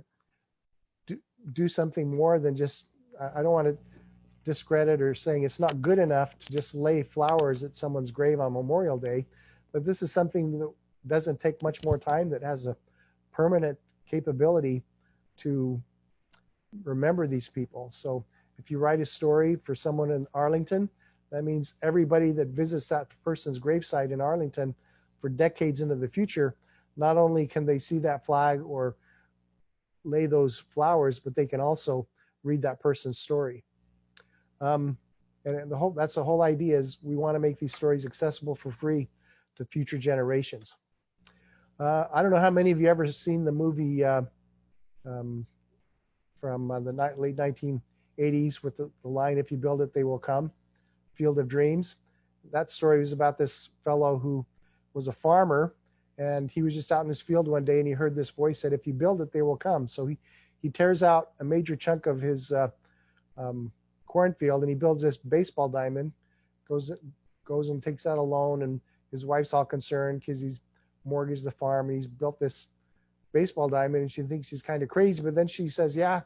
do something more than just, I don't want to discredit or saying it's not good enough to just lay flowers at someone's grave on Memorial Day, but this is something that doesn't take much more time, that has a permanent capability to remember these people. So if you write a story for someone in Arlington, that means everybody that visits that person's gravesite in Arlington for decades into the future, not only can they see that flag or lay those flowers, but they can also read that person's story. And that's the whole idea, is we want to make these stories accessible for free to future generations. I don't know how many of you ever seen the movie from the late 1980s with the line, "If you build it, they will come," Field of Dreams. That story was about this fellow who was a farmer, and he was just out in his field one day, and he heard this voice said, "If you build it, they will come." So he tears out a major chunk of his cornfield, and he builds this baseball diamond, goes and takes out a loan, and his wife's all concerned because he's mortgaged the farm, and he's built this baseball diamond, and she thinks he's kind of crazy, but then she says, "Yeah,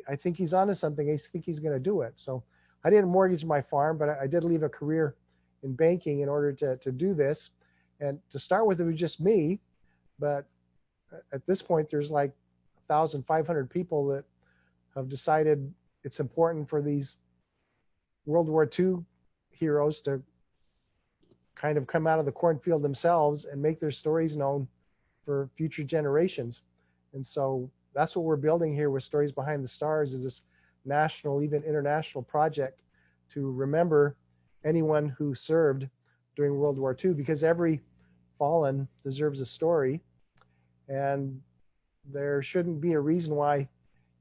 I think he's onto something. I think he's going to do it." So I didn't mortgage my farm, but I did leave a career in banking in order to do this. And to start with, it was just me, but at this point, there's like 1,500 people that have decided it's important for these World War II heroes to kind of come out of the cornfield themselves and make their stories known for future generations. And so that's what we're building here with Stories Behind the Stars, is this national, even international project to remember anyone who served during World War II, because every fallen deserves a story, and there shouldn't be a reason why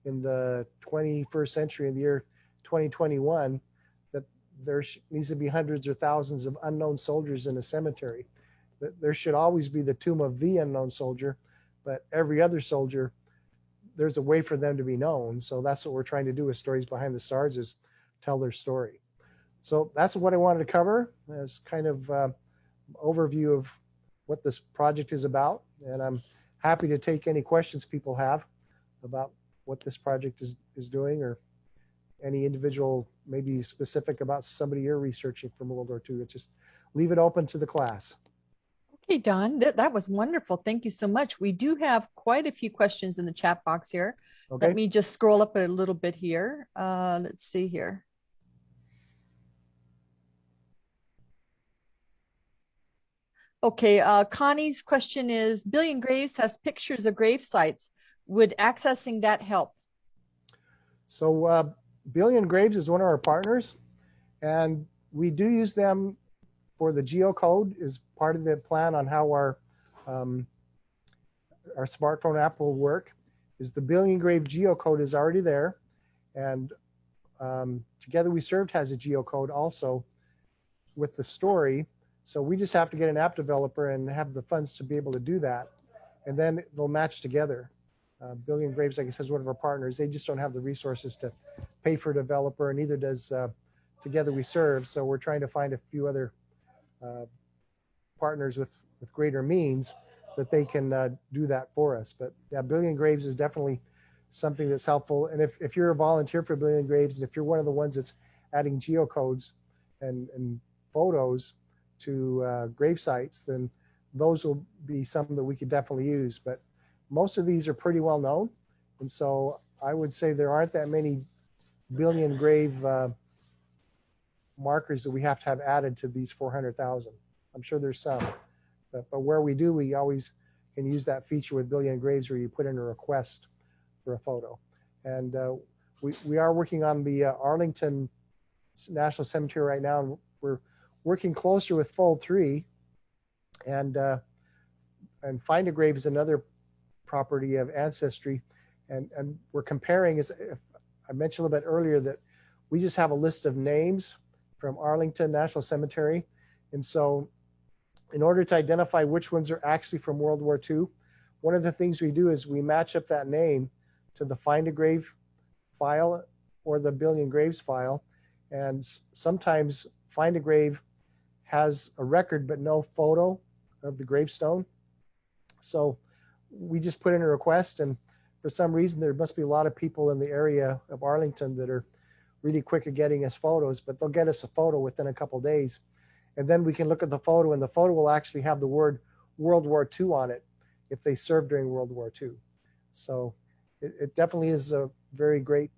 in the 21st century, in the year 2021, that there needs to be hundreds or thousands of unknown soldiers in a cemetery. There should always be the tomb of the unknown soldier, but every other soldier, there's a way for them to be known. So that's what we're trying to do with Stories Behind the Stars, is tell their story. So that's what I wanted to cover as kind of overview of what this project is about. And I'm happy to take any questions people have about what this project is doing, or any individual, maybe specific about somebody you're researching from World War II. It's just leave it open to the class. Okay, Don, that was wonderful. Thank you so much. We do have quite a few questions in the chat box here. Okay. Let me just scroll up a little bit here. Let's see here. Okay, Connie's question is, Billion Graves has pictures of grave sites. Would accessing that help? So Billion Graves is one of our partners, and we do use them for the geocode as part of the plan on how our smartphone app will work. Is the Billion Grave geocode is already there, and Together We Served has a geocode also with the story. So we just have to get an app developer and have the funds to be able to do that, and then they'll match together. Billion Graves, like I said, is one of our partners. They just don't have the resources to pay for a developer, and neither does Together We Serve. So we're trying to find a few other partners with greater means that they can do that for us. But yeah, Billion Graves is definitely something that's helpful. And if you're a volunteer for Billion Graves, and if you're one of the ones that's adding geocodes and photos to grave sites, then those will be something that we could definitely use. But most of these are pretty well known, and so I would say there aren't that many Billion Grave markers that we have to have added to these 400,000. I'm sure there's some, but where we do, we always can use that feature with Billion Graves where you put in a request for a photo. And we are working on the Arlington National Cemetery right now, and we're working closer with Fold 3, and Find a Grave is another property of Ancestry, and we're comparing, as I mentioned a little bit earlier, that we just have a list of names from Arlington National Cemetery. And so in order to identify which ones are actually from World War II, one of the things we do is we match up that name to the Find a Grave file or the Billion Graves file. And sometimes Find a Grave has a record but no photo of the gravestone. So we just put in a request, and for some reason there must be a lot of people in the area of Arlington that are really quick at getting us photos, but they'll get us a photo within a couple days. And then we can look at the photo, and the photo will actually have the word World War II on it if they served during World War II. So it definitely is a very great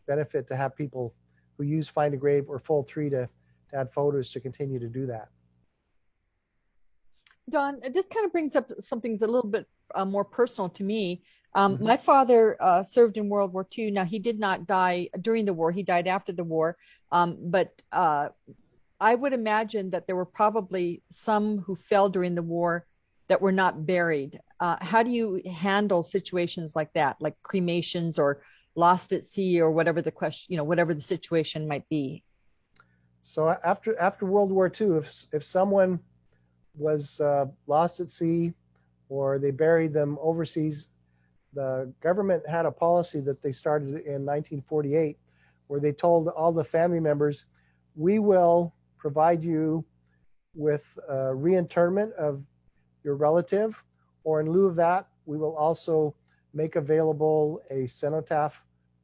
benefit to have people who use Find a Grave or Fold3 to add photos to continue to do that. Don, this kind of brings up something that's a little bit more personal to me. My father served in World War II. Now, he did not die during the war. He died after the war. But I would imagine that there were probably some who fell during the war that were not buried. How do you handle situations like that, like cremations or lost at sea or whatever the question, whatever the situation might be? So after World War II, if someone was lost at sea or they buried them overseas, the government had a policy that they started in 1948 where they told all the family members, we will provide you with reinterment of your relative, or in lieu of that, we will also make available a cenotaph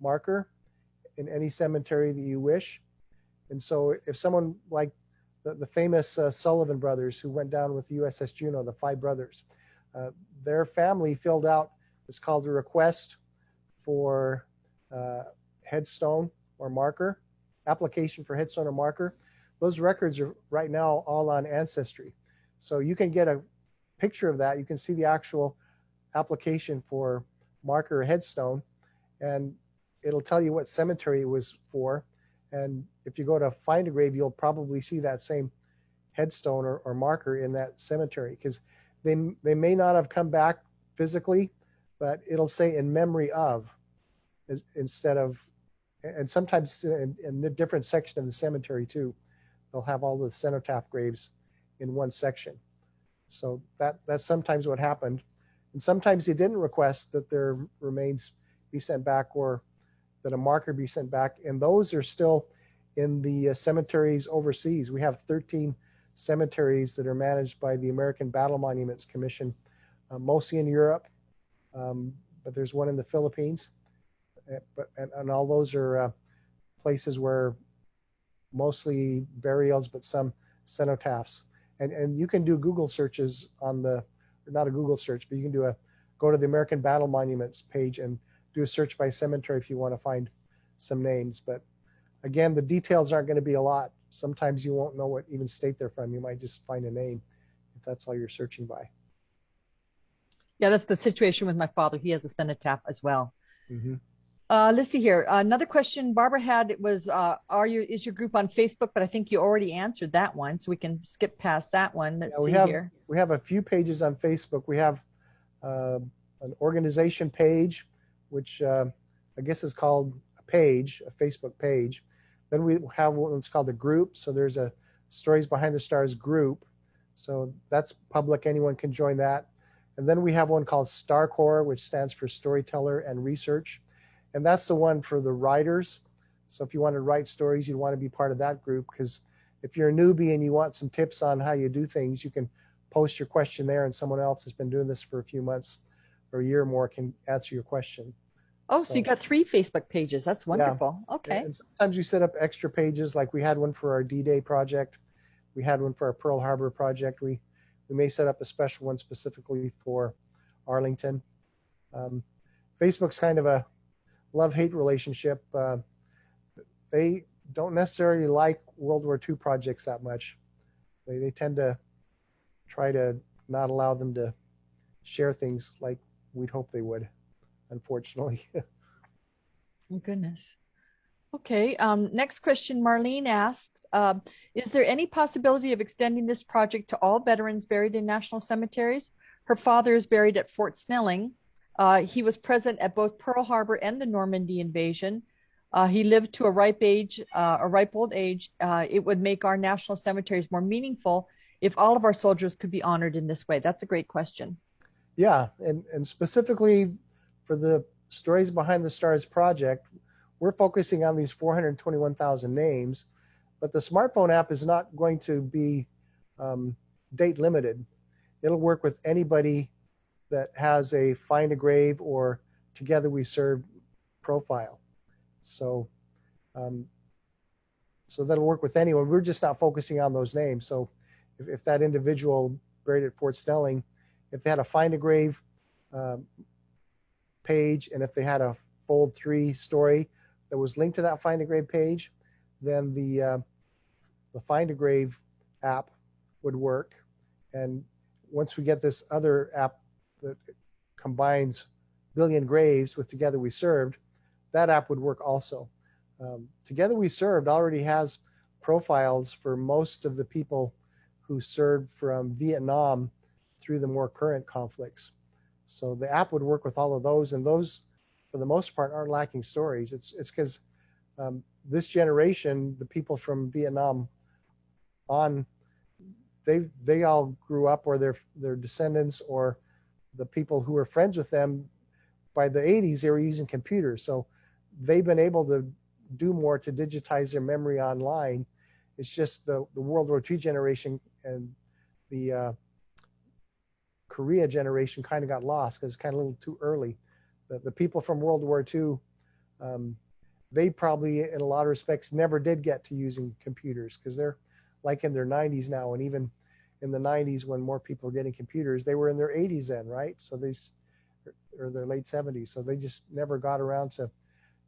marker in any cemetery that you wish. And so if someone like the famous Sullivan brothers who went down with the USS Juno, the 5 brothers, their family filled out what's called a request for headstone or marker, application for headstone or marker. Those records are right now all on Ancestry. So you can get a picture of that. You can see the actual application for marker or headstone, and it'll tell you what cemetery it was for. And if you go to Find a Grave, you'll probably see that same headstone or marker in that cemetery, because they may not have come back physically, but it'll say in memory of instead of, and sometimes in a different section of the cemetery too. They'll have all the cenotaph graves in one section. So that's sometimes what happened. And sometimes they didn't request that their remains be sent back or that a marker be sent back. And those are still in the cemeteries overseas. We have 13 cemeteries that are managed by the American Battle Monuments Commission, mostly in Europe, but there's one in the Philippines. And all those are places where mostly burials, but some cenotaphs. And you can do Google searches on not a Google search, but you can go to the American Battle Monuments page and do a search by cemetery if you want to find some names. But again, the details aren't going to be a lot. Sometimes you won't know what even state they're from. You might just find a name if that's all you're searching by. Yeah, that's the situation with my father. He has a cenotaph as well. Mm-hmm. Let's see here. Another question Barbara had, it was, is your group on Facebook? But I think you already answered that one, so we can skip past that one. Let's see here. We have a few pages on Facebook. We have an organization page, which I guess is called a Facebook page. Then we have one that's called a group. So there's a Stories Behind the Stars group. So that's public. Anyone can join that. And then we have one called StarCore, which stands for Storyteller and Research. And that's the one for the writers. So if you want to write stories, you want to be part of that group, because if you're a newbie and you want some tips on how you do things, you can post your question there, and someone else has been doing this for a few months or a year or more can answer your question. Oh, so you got 3 Facebook pages. That's wonderful. Yeah. Okay. And sometimes we set up extra pages, like we had one for our D-Day project. We had one for our Pearl Harbor project. We may set up a special one specifically for Arlington. Facebook's kind of a love-hate relationship. They don't necessarily like World War II projects that much. They tend to try to not allow them to share things like we'd hope they would, unfortunately. Oh, goodness. Okay, next question Marlene asked, is there any possibility of extending this project to all veterans buried in national cemeteries? Her father is buried at Fort Snelling. He was present at both Pearl Harbor and the Normandy invasion. He lived to a ripe age, a ripe old age. It would make our national cemeteries more meaningful if all of our soldiers could be honored in this way. That's a great question. Yeah, and specifically for the Stories Behind the Stars project, we're focusing on these 421,000 names, but the smartphone app is not going to be date limited. It'll work with anybody that has a Find a Grave or Together We Serve profile. So, so that'll work with anyone. We're just not focusing on those names. So if that individual buried at Fort Snelling, if they had a Find a Grave page, and if they had a Fold 3 story that was linked to that Find a Grave page, then the Find a Grave app would work. And once we get this other app that combines Billion Graves with Together We Served, that app would work also. Together We Served already has profiles for most of the people who served from Vietnam through the more current conflicts. So the app would work with all of those, and those, for the most part, aren't lacking stories. It's because this generation, the people from Vietnam on, they all grew up, or their descendants, or the people who were friends with them. By the 80s, they were using computers, so they've been able to do more to digitize their memory online. It's just the World War II generation and the Korea generation kind of got lost because it's kind of a little too early. The people from World War II, they probably, in a lot of respects, never did get to using computers because they're like in their 90s now, and even in the 90s when more people were getting computers, they were in their 80s then, right? So or their late 70s, so they just never got around to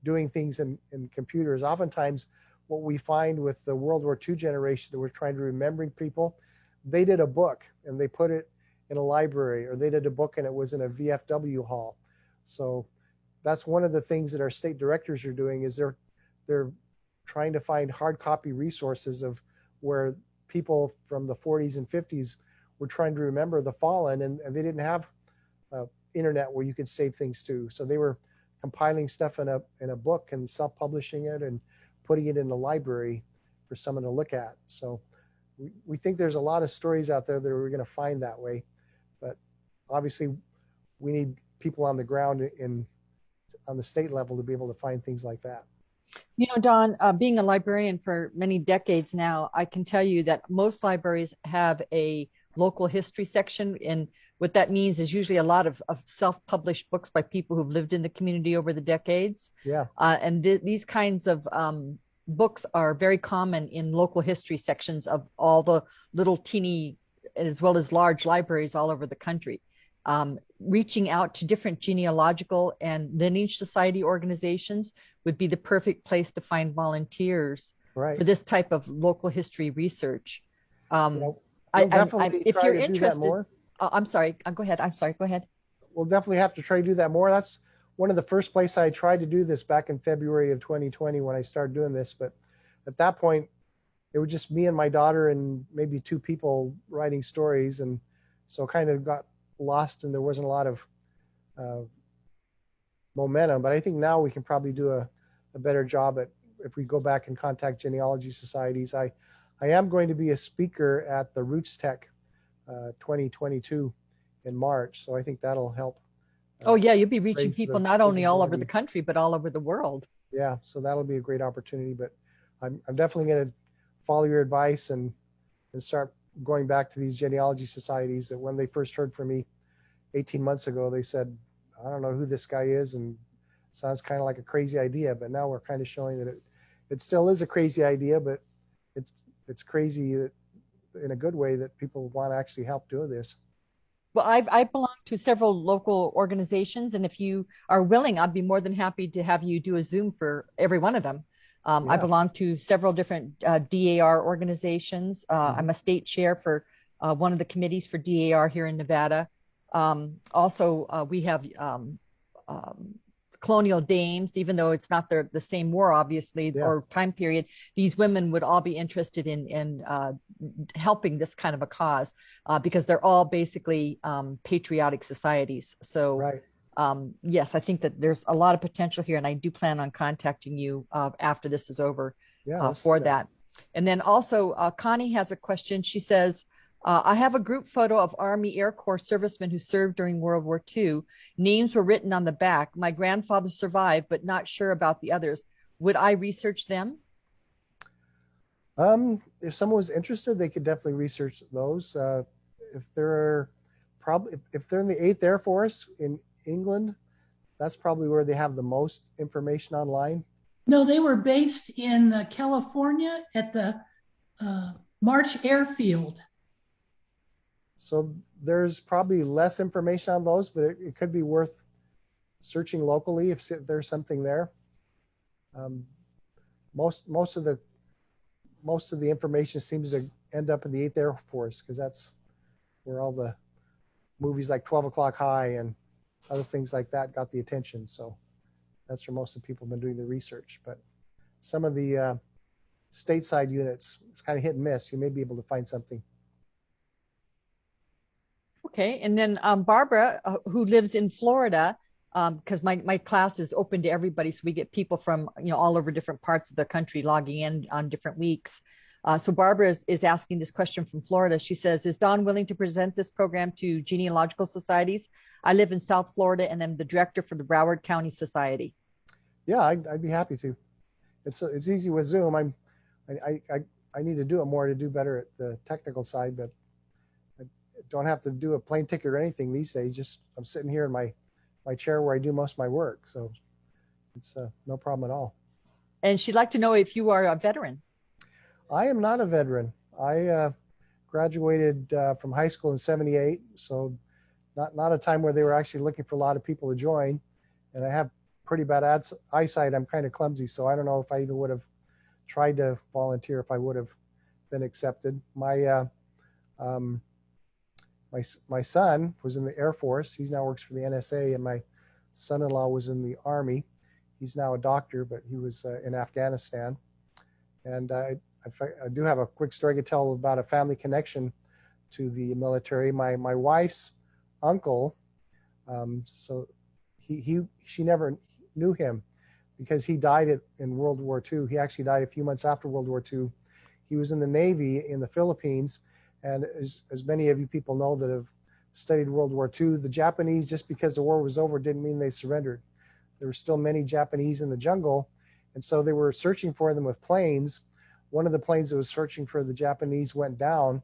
doing things in computers. Oftentimes, what we find with the World War II generation that we're trying to remembering people, they did a book and they put it in a library, or they did a book and it was in a VFW hall. So that's one of the things that our state directors are doing, is they're trying to find hard copy resources of where people from the 40s and 50s were trying to remember the fallen, and they didn't have internet where you could save things to. So they were compiling stuff in a book and self-publishing it and putting it in the library for someone to look at. So we think there's a lot of stories out there that we're going to find that way, but obviously we need people on the ground on the state level to be able to find things like that. You know, Don, being a librarian for many decades now, I can tell you that most libraries have a local history section, and what that means is usually a lot of self-published books by people who've lived in the community over the decades. Yeah. And these kinds of books are very common in local history sections of all the little teeny as well as large libraries all over the country. Reaching out to different genealogical and lineage society organizations would be the perfect place to find volunteers for this type of local history research. If you're interested, I'm sorry. Go ahead. I'm sorry. Go ahead. We'll definitely have to try to do that more. That's one of the first places I tried to do this back in February of 2020 when I started doing this. But at that point, it was just me and my daughter and maybe 2 people writing stories, and so kind of got lost, and there wasn't a lot of momentum. But I think now we can probably do a better job at, if we go back and contact genealogy societies. I am going to be a speaker at the Roots Tech 2022 in March, so I think that'll help. Oh yeah, you'll be reaching people not only all over the country but all over the world. Yeah, so that'll be a great opportunity. But I'm definitely going to follow your advice and start going back to these genealogy societies that when they first heard from me 18 months ago, they said, I don't know who this guy is, and sounds kind of like a crazy idea. But now we're kind of showing that it still is a crazy idea, but it's crazy in a good way that people want to actually help do this. Well, I belong to several local organizations, and if you are willing, I'd be more than happy to have you do a Zoom for every one of them. I belong to several different DAR organizations. I'm a state chair for one of the committees for DAR here in Nevada. Also, we have colonial dames, even though it's not the same war, obviously, or time period. These women would all be interested in helping this kind of a cause because they're all basically patriotic societies. So yes, I think that there's a lot of potential here, and I do plan on contacting you after this is over Yeah, for that. And then also, Connie has a question. She says, I have a group photo of Army Air Corps servicemen who served during World War II. Names were written on the back. My grandfather survived, but not sure about the others. Would I research them? If someone was interested, they could definitely research those. If they're if they're in the 8th Air Force in England, that's probably where they have the most information online. No, they were based in California at the March Airfield. So there's probably less information on those, but it could be worth searching locally if there's something there. Most of the information seems to end up in the 8th Air Force, because that's where all the movies like 12 O'Clock High and other things like that got the attention. So that's where most of the people have been doing the research. But some of the stateside units, it's kind of hit and miss. You may be able to find something. Okay, and then Barbara, who lives in Florida, because my class is open to everybody, so we get people from all over different parts of the country logging in on different weeks. So Barbara is asking this question from Florida. She says, is Dawn willing to present this program to genealogical societies? I live in South Florida, and I'm the director for the Broward County Society. Yeah, I'd be happy to. It's easy with Zoom. I need to do it more to do better at the technical side, but I don't have to do a plane ticket or anything these days. Just I'm sitting here in my chair where I do most of my work, so it's no problem at all. And she'd like to know if you are a veteran. I am not a veteran. I graduated from high school in '78, so not a time where they were actually looking for a lot of people to join. And I have pretty bad eyesight. I'm kind of clumsy, so I don't know if I even would have tried to volunteer if I would have been accepted. My son was in the Air Force. He now works for the NSA, and my son-in-law was in the Army. He's now a doctor, but he was in Afghanistan. And I do have a quick story to tell about a family connection to the military. My wife's uncle, so she never knew him because he died in World War II. He actually died a few months after World War II. He was in the Navy in the Philippines, and as many of you people know that have studied World War II, the Japanese, just because the war was over, didn't mean they surrendered. There were still many Japanese in the jungle, and so they were searching for them with planes. One of the planes that was searching for the Japanese went down,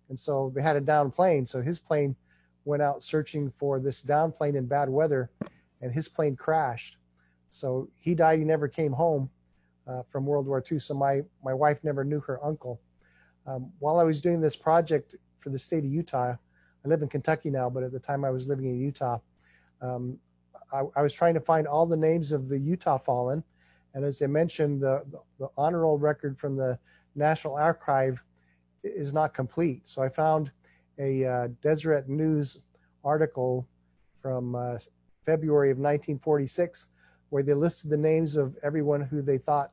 and so they had a down plane. So his plane went out searching for this down plane in bad weather, and his plane crashed. So he died. He never came home from World War II. So my wife never knew her uncle. While I was doing this project for the state of Utah, I live in Kentucky now, but at the time I was living in Utah, I was trying to find all the names of the Utah fallen. And as I mentioned, the honor roll record from the National Archive is not complete. So I found a Deseret News article from February of 1946 where they listed the names of everyone who they thought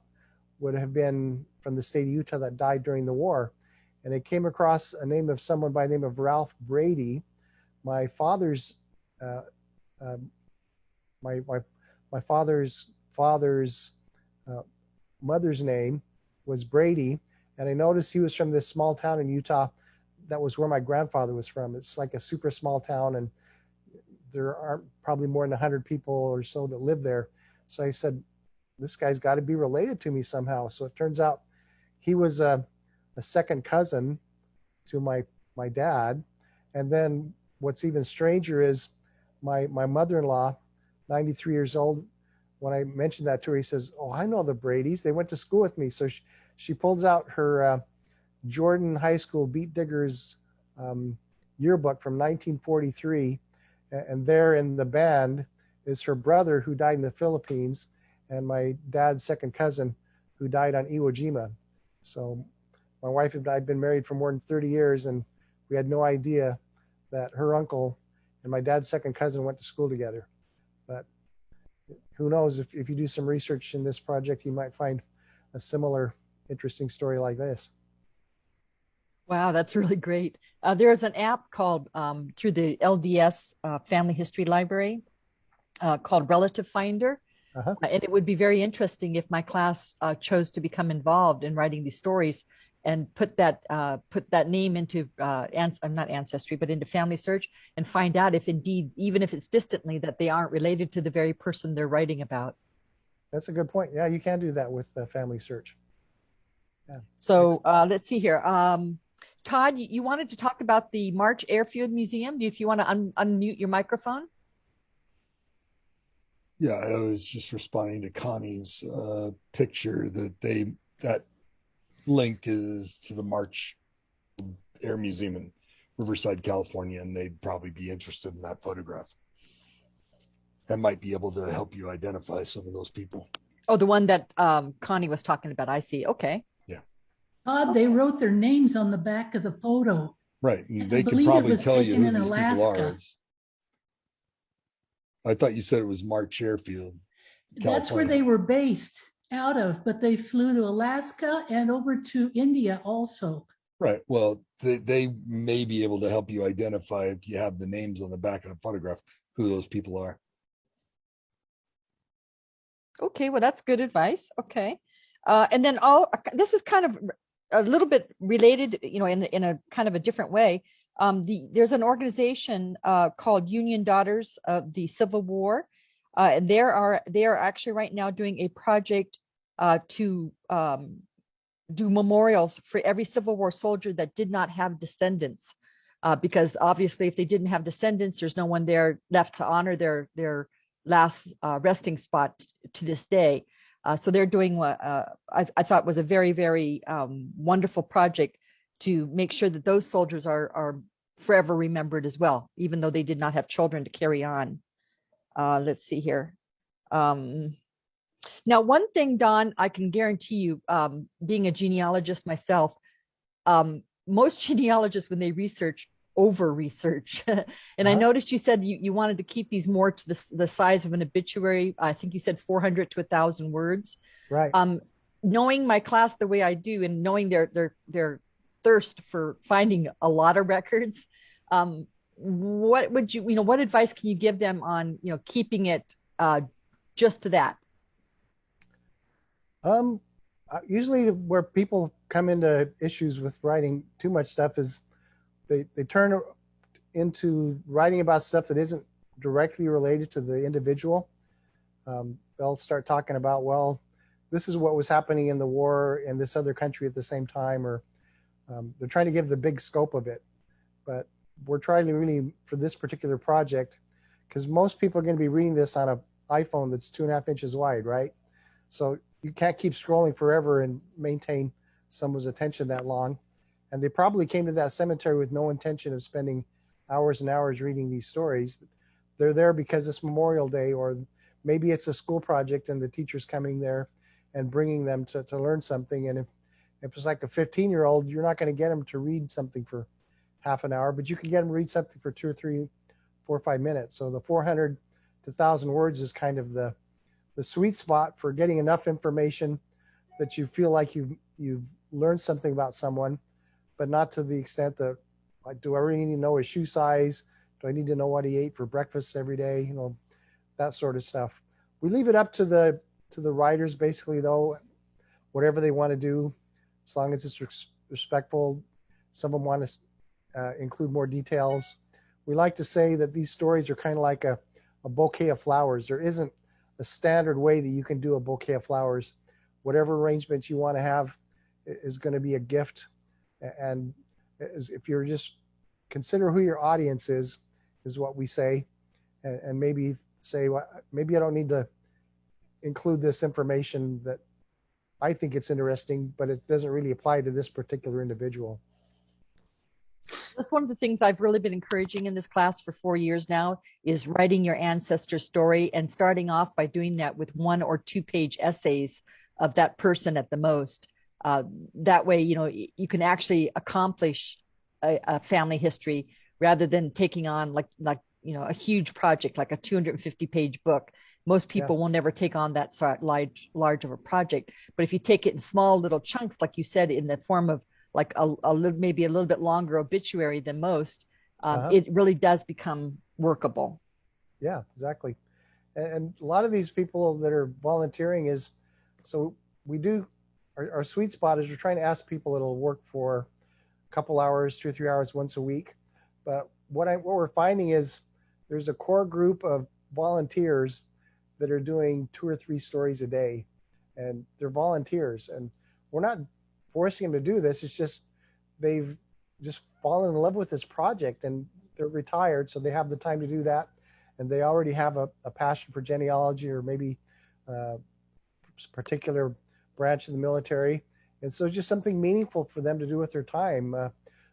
would have been from the state of Utah that died during the war. And it came across a name of someone by the name of Ralph Brady. My father's my father's mother's name was Brady, and I noticed he was from this small town in Utah that was where my grandfather was from. It's like a super small town, and there aren't probably more than 100 people or so that live there. So I said, this guy's got to be related to me somehow. So it turns out he was a second cousin to my dad. And then what's even stranger is my mother-in-law, 93 years old, when I mentioned that to her, he says, oh, I know the Bradys. They went to school with me. So she pulls out her Jordan High School Beat Diggers yearbook from 1943. And there in the band is her brother who died in the Philippines and my dad's second cousin who died on Iwo Jima. So my wife and I had been married for more than 30 years, and we had no idea that her uncle and my dad's second cousin went to school together. But who knows, if you do some research in this project, you might find a similar interesting story like this. Wow, that's really great. There is an app called through the LDS Family History Library. called Relative Finder. Uh-huh. And it would be very interesting if my class chose to become involved in writing these stories and put that name into not ancestry, but into family search, and find out if indeed, even if it's distantly, that they aren't related to the very person they're writing about. That's a good point. Yeah, you can do that with family search. Yeah. So let's see here. Todd, you wanted to talk about the March Airfield Museum. If you want to unmute your microphone. Yeah, I was just responding to Connie's picture that link is to the March Air Museum in Riverside, California, and they'd probably be interested in that photograph. That might be able to help you identify some of those people. Oh, the one that Connie was talking about. I see. Okay. Yeah. They wrote their names on the back of the photo. Right. And they I could believe it probably was tell you taken who in these people are. Alaska. I thought you said it was March Airfield, California. That's where they were based out of, but they flew to Alaska and over to India also. Right. Well, they may be able to help you identify, if you have the names on the back of the photograph, who those people are. Okay, well, that's good advice. Okay. And then this is kind of a little bit related, in a kind of a different way. There's an organization called Union Daughters of the Civil War. And they are actually right now doing a project to do memorials for every Civil War soldier that did not have descendants. Because obviously, if they didn't have descendants, there's no one there left to honor their last resting spot to this day. So they're doing what I thought was a very, very wonderful project to make sure that those soldiers are forever remembered as well, even though they did not have children to carry on. Let's see here. Now, one thing, Don, I can guarantee you, being a genealogist myself, most genealogists, when they research, over-research. And I noticed you said you wanted to keep these more to the size of an obituary. I think you said 400 to 1,000 words. Right. Knowing my class the way I do, and knowing their thirst for finding a lot of records, what would what advice can you give them on keeping it just to that? Usually where people come into issues with writing too much stuff is they turn into writing about stuff that isn't directly related to the individual. They'll start talking about, well, this is what was happening in the war in this other country at the same time, or they're trying to give the big scope of it. But we're trying to really, for this particular project, because most people are going to be reading this on an iPhone that's 2.5 inches wide, right? So you can't keep scrolling forever and maintain someone's attention that long. And they probably came to that cemetery with no intention of spending hours and hours reading these stories. They're there because it's Memorial Day, or maybe it's a school project and the teacher's coming there and bringing them to learn something. And if it's like a 15-year-old, you're not going to get them to read something for half an hour, but you can get them to read something for 2 or 3, 4 or 5 minutes. So the 400 to 1,000 words is kind of the sweet spot for getting enough information that you feel like you've learned something about someone, but not to the extent that, like, do I really need to know his shoe size? Do I need to know what he ate for breakfast every day? That sort of stuff. We leave it up to the writers, basically, though, whatever they want to do, as long as it's respectful. Some of them want to include more details. We like to say that these stories are kind of like a bouquet of flowers. There isn't a standard way that you can do a bouquet of flowers. Whatever arrangement you want to have is going to be a gift. And if you're just consider who your audience is what we say, and maybe say, well, maybe I don't need to include this information that I think it's interesting, but it doesn't really apply to this particular individual. That's one of the things I've really been encouraging in this class for 4 years now, is writing your ancestor story, and starting off by doing that with 1 or 2 page essays of that person at the most. That way, you can actually accomplish a family history rather than taking on like a huge project like a 250 page book. Most people will never take on that large of a project. But if you take it in small little chunks, like you said, in the form of like maybe a little bit longer obituary than most, it really does become workable. Yeah, exactly. And a lot of these people that are volunteering is, so we do, our sweet spot is we're trying to ask people that'll work for a couple hours, 2 or 3 hours once a week. But what we're finding is there's a core group of volunteers that are doing 2 or 3 stories a day, and they're volunteers. And we're not forcing them to do this. It's just they've just fallen in love with this project, and they're retired, so they have the time to do that. And they already have a passion for genealogy, or maybe a particular branch of the military. And so it's just something meaningful for them to do with their time.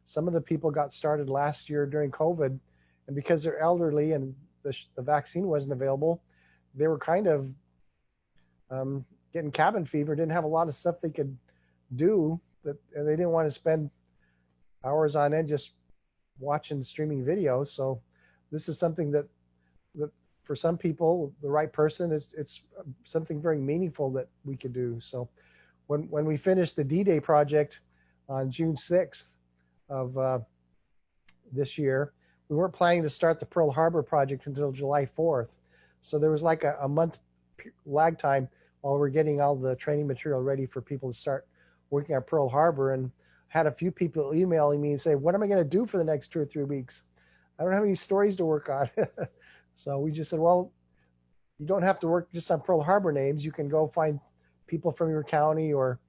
Some of the people got started last year during COVID, and because they're elderly and the vaccine wasn't available, they were kind of getting cabin fever, didn't have a lot of stuff they could do, and they didn't want to spend hours on end just watching streaming videos. So this is something that for some people, the right person, it's something very meaningful that we could do. So when we finished the D-Day project on June 6th of this year, we weren't planning to start the Pearl Harbor project until July 4th. So there was like a month lag time while we're getting all the training material ready for people to start working on Pearl Harbor. And had a few people emailing me and say, what am I going to do for the next 2 or 3 weeks? I don't have any stories to work on. So we just said, well, you don't have to work just on Pearl Harbor names. You can go find people from your county, or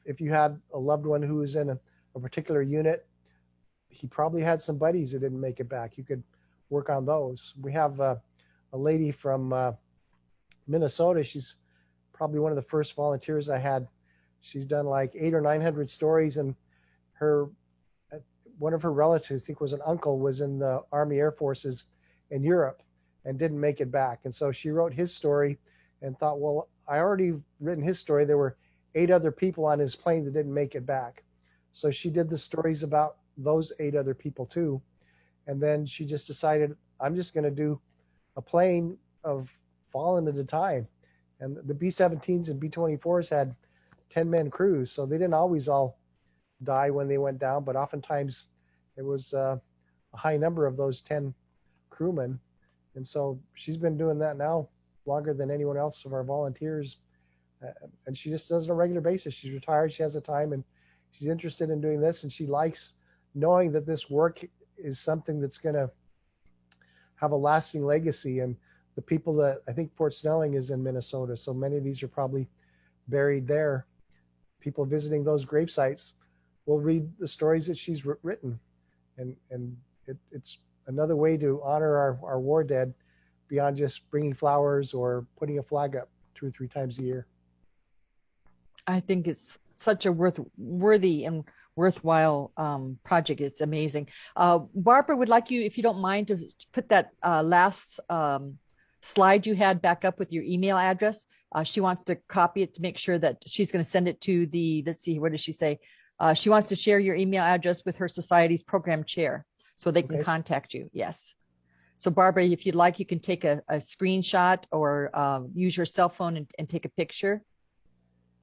if you had a loved one who was in a particular unit, he probably had some buddies that didn't make it back. You could work on those. We have a lady from Minnesota. She's probably one of the first volunteers I had. She's done like 800 or 900 stories, and one of her relatives, I think was an uncle, was in the Army Air Forces in Europe and didn't make it back. And so she wrote his story and thought, well, I already written his story. There were 8 other people on his plane that didn't make it back. So she did the stories about those 8 other people too. And then she just decided, I'm just going to do a plane of fallen at a time. And the B-17s and B-24s had 10-man crews, so they didn't always all die when they went down, but oftentimes it was a high number of those 10 crewmen. And so she's been doing that now longer than anyone else of our volunteers. And she just does it on a regular basis. She's retired, she has the time, and she's interested in doing this, and she likes knowing that this work is something that's going to have a lasting legacy. And the people that, I think Fort Snelling is in Minnesota, so many of these are probably buried there. People visiting those grave sites will read the stories that she's written. And it's another way to honor our war dead beyond just bringing flowers or putting a flag up 2 or 3 times a year. I think it's such a worthy and worthwhile project. It's amazing. Barbara would like you, if you don't mind, to put that last slide you had back up with your email address. She wants to copy it to make sure that she's going to send it to the, let's see, what does she say? She wants to share your email address with her society's program chair so they can contact you. Yes. So Barbara, if you'd like, you can take a screenshot or use your cell phone and take a picture.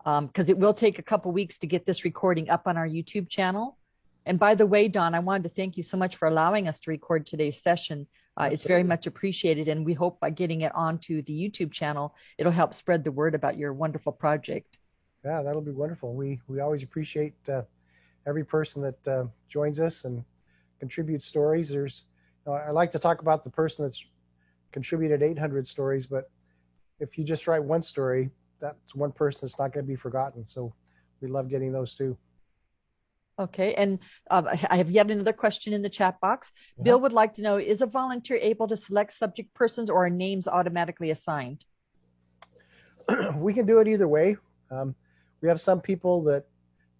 Because it will take a couple weeks to get this recording up on our YouTube channel. And by the way, Don, I wanted to thank you so much for allowing us to record today's session. It's very much appreciated, and we hope by getting it onto the YouTube channel, it'll help spread the word about your wonderful project. Yeah, that'll be wonderful. We always appreciate every person that joins us and contributes stories. I like to talk about the person that's contributed 800 stories, but if you just write one story, that's one person that's not going to be forgotten. So we love getting those too. Okay, and I have yet another question in the chat box. Bill would like to know, is a volunteer able to select subject persons, or are names automatically assigned? We can do it either way. We have some people that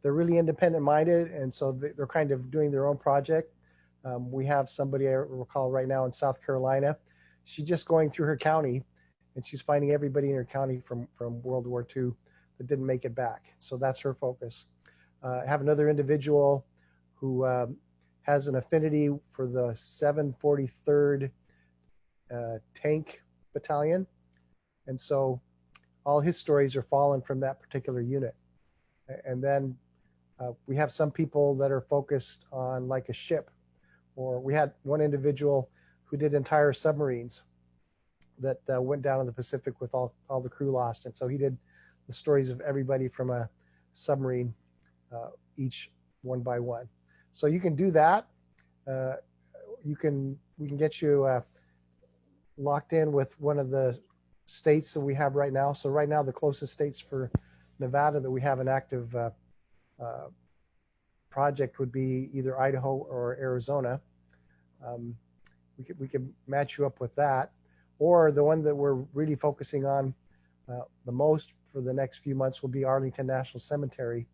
they're really independent minded, and so they're kind of doing their own project. We have somebody I recall right now in South Carolina. She's just going through her county, and she's finding everybody in her county from World War II that didn't make it back. So that's her focus. I have another individual who has an affinity for the 743rd Tank Battalion. And so all his stories are fallen from that particular unit. And then we have some people that are focused on like a ship, or we had one individual who did entire submarines that went down in the Pacific with all the crew lost. And so he did the stories of everybody from a submarine, each one by one. So you can do that. We can get you locked in with one of the states that we have right now. So right now the closest states for Nevada that we have an active project would be either Idaho or Arizona. We could match you up with that, or the one that we're really focusing on the most for the next few months will be Arlington National Cemetery.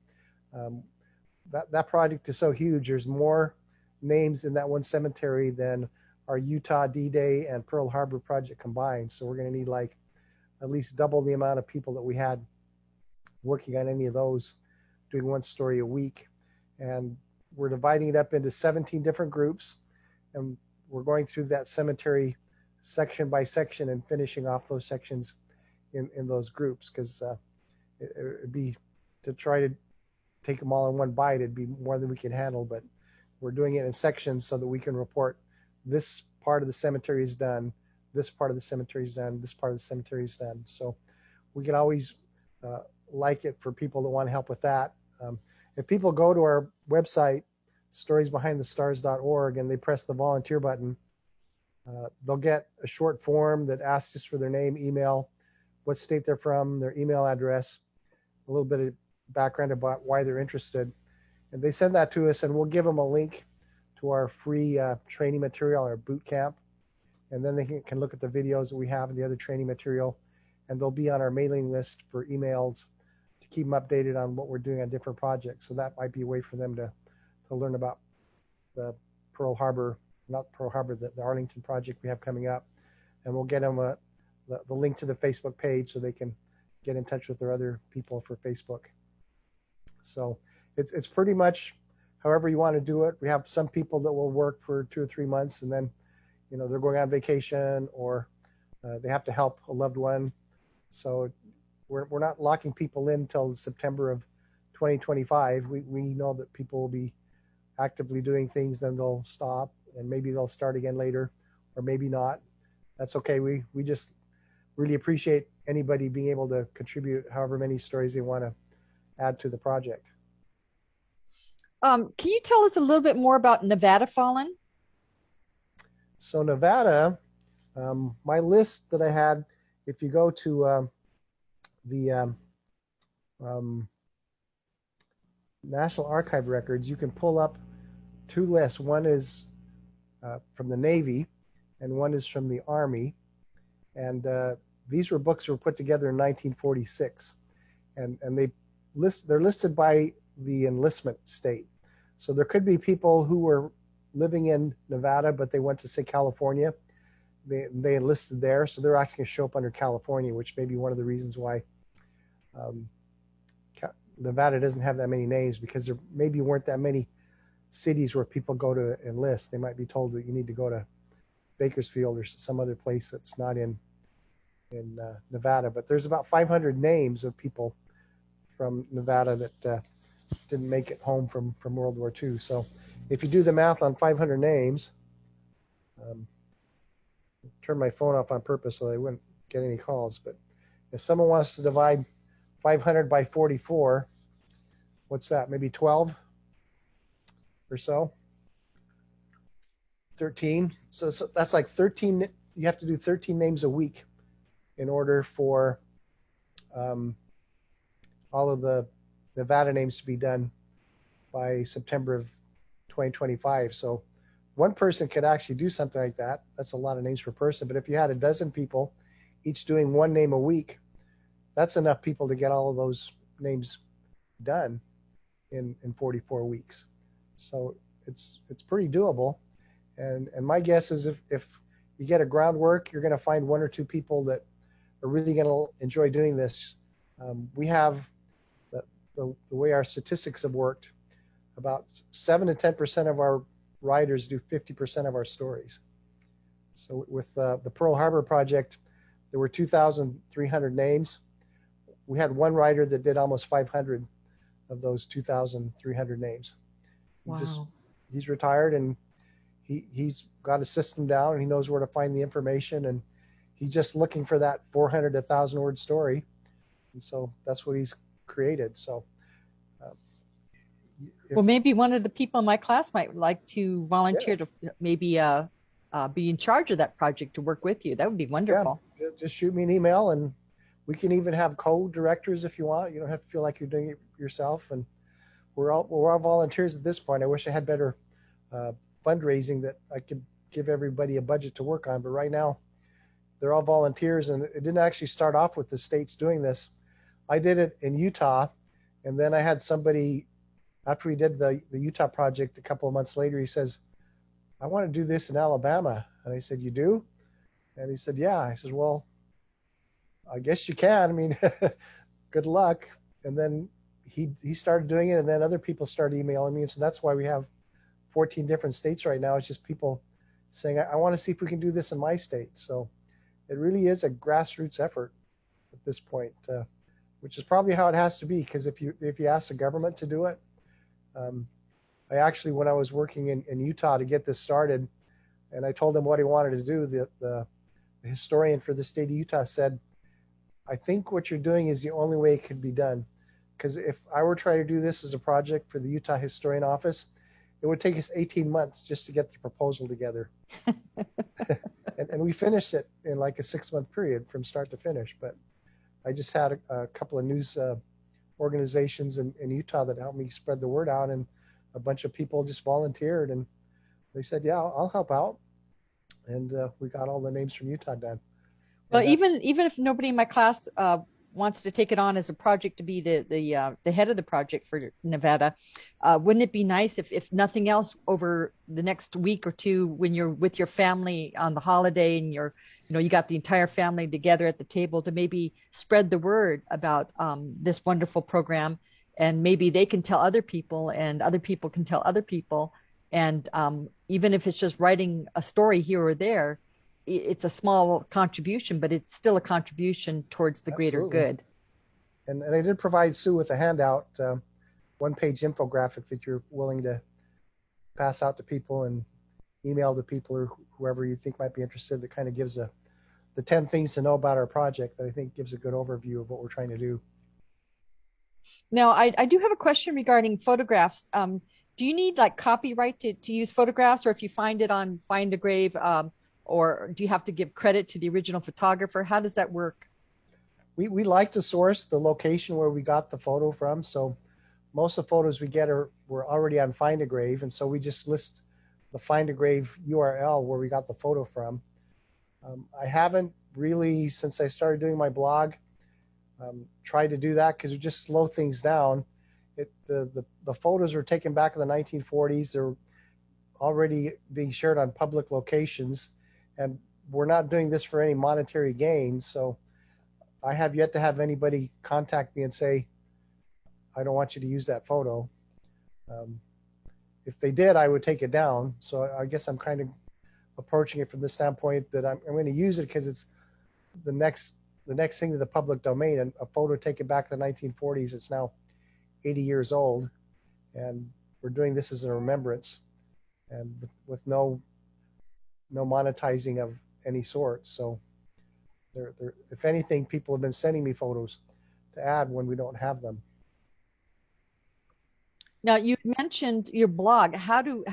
That project is so huge. There's more names in that one cemetery than our Utah D-Day and Pearl Harbor project combined. So we're going to need like at least double the amount of people that we had working on any of those, doing one story a week. And we're dividing it up into 17 different groups, and we're going through that cemetery section by section and finishing off those sections in those groups, because it'd be, to try to take them all in one bite, it'd be more than we can handle. But we're doing it in sections so that we can report this part of the cemetery is done, this part of the cemetery is done, this part of the cemetery is done. So we can always like it for people that want to help with that. If people go to our website, storiesbehindthestars.org, and they press the volunteer button, they'll get a short form that asks just for their name, email, what state they're from, their email address, a little bit of background about why they're interested. And they send that to us, and we'll give them a link to our free training material, our boot camp. And then they can look at the videos that we have and the other training material, and they'll be on our mailing list for emails to keep them updated on what we're doing on different projects. So that might be a way for them to learn about the Pearl Harbor, not Pearl Harbor, the Arlington project we have coming up. And we'll get them the link to the Facebook page so they can get in touch with their other people for Facebook. So it's pretty much however you want to do it. We have some people that will work for 2 or 3 months, and then they're going on vacation, or they have to help a loved one. So we're not locking people in until September of 2025. We know that people will be actively doing things, then they'll stop, and maybe they'll start again later, or maybe not. That's okay. We just really appreciate anybody being able to contribute however many stories they want to add to the project. Can you tell us a little bit more about Nevada Fallen? So Nevada, my list that I had, if you go to the National Archive records, you can pull up 2 lists. One is from the Navy, and one is from the Army. And these were books that were put together in 1946. And they're listed by the enlistment state. So there could be people who were living in Nevada, but they went to, say, California. They enlisted there, so they're actually going to show up under California, which may be one of the reasons why Nevada doesn't have that many names, because there maybe weren't that many cities where people go to enlist. They might be told that you need to go to Bakersfield or some other place that's not in Nevada. But there's about 500 names of people from Nevada that didn't make it home from World War II. So if you do the math on 500 names, turn my phone off on purpose so I wouldn't get any calls. But if someone wants to divide 500 by 44, what's that? Maybe 12 or so? 13. So that's like 13. You have to do 13 names a week in order for all of the Nevada names to be done by September of 2025. So one person could actually do something like that. That's a lot of names per person. But if you had a dozen people, each doing 1 name a week, that's enough people to get all of those names done in 44 weeks. So it's pretty doable. And my guess is if you get a groundwork, you're going to find 1 or 2 people that are really going to enjoy doing this. We have the way our statistics have worked, about 7 to 10% of our writers do 50% of our stories. So with the Pearl Harbor project, there were 2,300 names. We had one writer that did almost 500 of those 2,300 names. Wow. He's retired, and he's got a system down, and he knows where to find the information, and he's just looking for that 400 to 1,000 word story, and so that's what he's created. So. Well, maybe one of the people in my class might like to volunteer to maybe be in charge of that project to work with you. That would be wonderful. Yeah, just shoot me an email, and we can even have co-directors if you want. You don't have to feel like you're doing it yourself. And we're all volunteers at this point. I wish I had better fundraising that I could give everybody a budget to work on. But right now, they're all volunteers, and it didn't actually start off with the states doing this. I did it in Utah, and then I had somebody. After we did the Utah project a couple of months later, he says, I want to do this in Alabama. And I said, you do? And he said, yeah. I said, well, I guess you can. I mean, good luck. And then he started doing it, and then other people started emailing me. And so that's why we have 14 different states right now. It's just people saying, I want to see if we can do this in my state. So it really is a grassroots effort at this point, which is probably how it has to be, because if you ask the government to do it, I actually, when I was working in Utah to get this started, and I told him what he wanted to do, the historian for the state of Utah said, I think what you're doing is the only way it could be done. Because if I were trying to do this as a project for the Utah Historian Office, it would take us 18 months just to get the proposal together. and we finished it in like a 6-month period from start to finish. But I just had a couple of news organizations in Utah that helped me spread the word out, and a bunch of people just volunteered, and they said, yeah, I'll help out. And we got all the names from Utah done. Well, even if nobody in my class wants to take it on as a project to be the head of the project for Nevada, wouldn't it be nice if nothing else over the next week or two, when you're with your family on the holiday and you got the entire family together at the table, to maybe spread the word about this wonderful program, and maybe they can tell other people, and other people can tell other people, and even if it's just writing a story here or there, it's a small contribution, but it's still a contribution towards the greater good. And I did provide Sue with a handout, one-page infographic that you're willing to pass out to people and email to people or whoever you think might be interested, that kind of gives the 10 things to know about our project that I think gives a good overview of what we're trying to do. Now, I do have a question regarding photographs. Do you need like copyright to use photographs, or if you find it on Find a Grave, or do you have to give credit to the original photographer? How does that work? We like to source the location where we got the photo from. So most of the photos we get were already on Find a Grave, and so we just list the Find a Grave URL where we got the photo from. I haven't really, since I started doing my blog, tried to do that, because it just slow things down. The photos were taken back in the 1940s. They're already being shared on public locations, and we're not doing this for any monetary gain. So I have yet to have anybody contact me and say, I don't want you to use that photo. If they did, I would take it down. So I guess I'm kind of approaching it from the standpoint that I'm going to use it because it's the next thing to the public domain. And a photo taken back in the 1940s, it's now 80 years old, and we're doing this as a remembrance, and with no monetizing of any sort. So if anything, people have been sending me photos to add when we don't have them. Now, you mentioned your blog. How do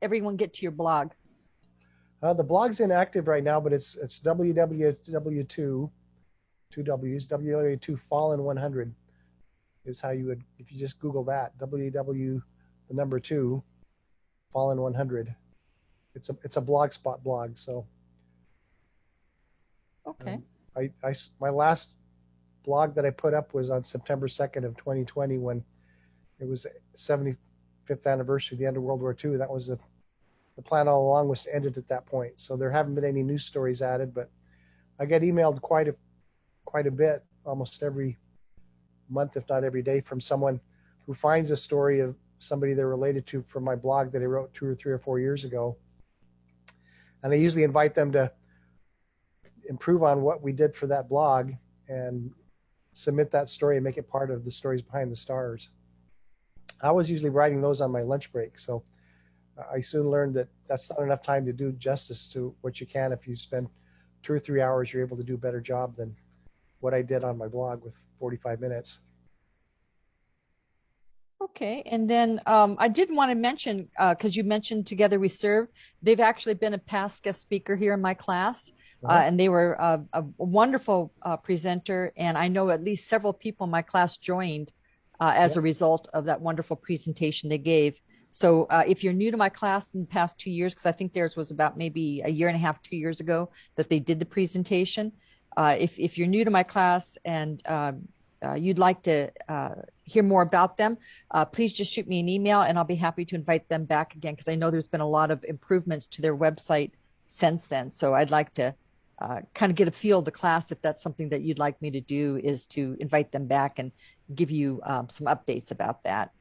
everyone get to your blog? The blog's inactive right now, but it's WWII, two W's, WWII Fallen 100 is how you would, if you just Google that, WW, the number 2, Fallen 100. It's a Blogspot blog. So okay. My last blog that I put up was on September 2nd of 2020, when it was the 75th anniversary of the end of World War II. That was the plan all along, was to end it at that point. So there haven't been any news stories added, but I get emailed quite a bit, almost every month, if not every day, from someone who finds a story of somebody they're related to from my blog that I wrote 2 or 3 or 4 years ago. And I usually invite them to improve on what we did for that blog and submit that story and make it part of the Stories Behind the Stars. I was usually writing those on my lunch break, so I soon learned that that's not enough time to do justice to what you can if you spend 2 or 3 hours, you're able to do a better job than what I did on my blog with 45 minutes. Okay, and then I did want to mention, because you mentioned Together We Serve, they've actually been a past guest speaker here in my class, and they were a wonderful presenter, and I know at least several people in my class joined as a result of that wonderful presentation they gave. So if you're new to my class in the past 2 years, because I think theirs was about maybe a year and a half, 2 years ago that they did the presentation, if you're new to my class and you'd like to hear more about them, please just shoot me an email and I'll be happy to invite them back again, because I know there's been a lot of improvements to their website since then. So I'd like to kind of get a feel of the class if that's something that you'd like me to do, is to invite them back and give you some updates about that.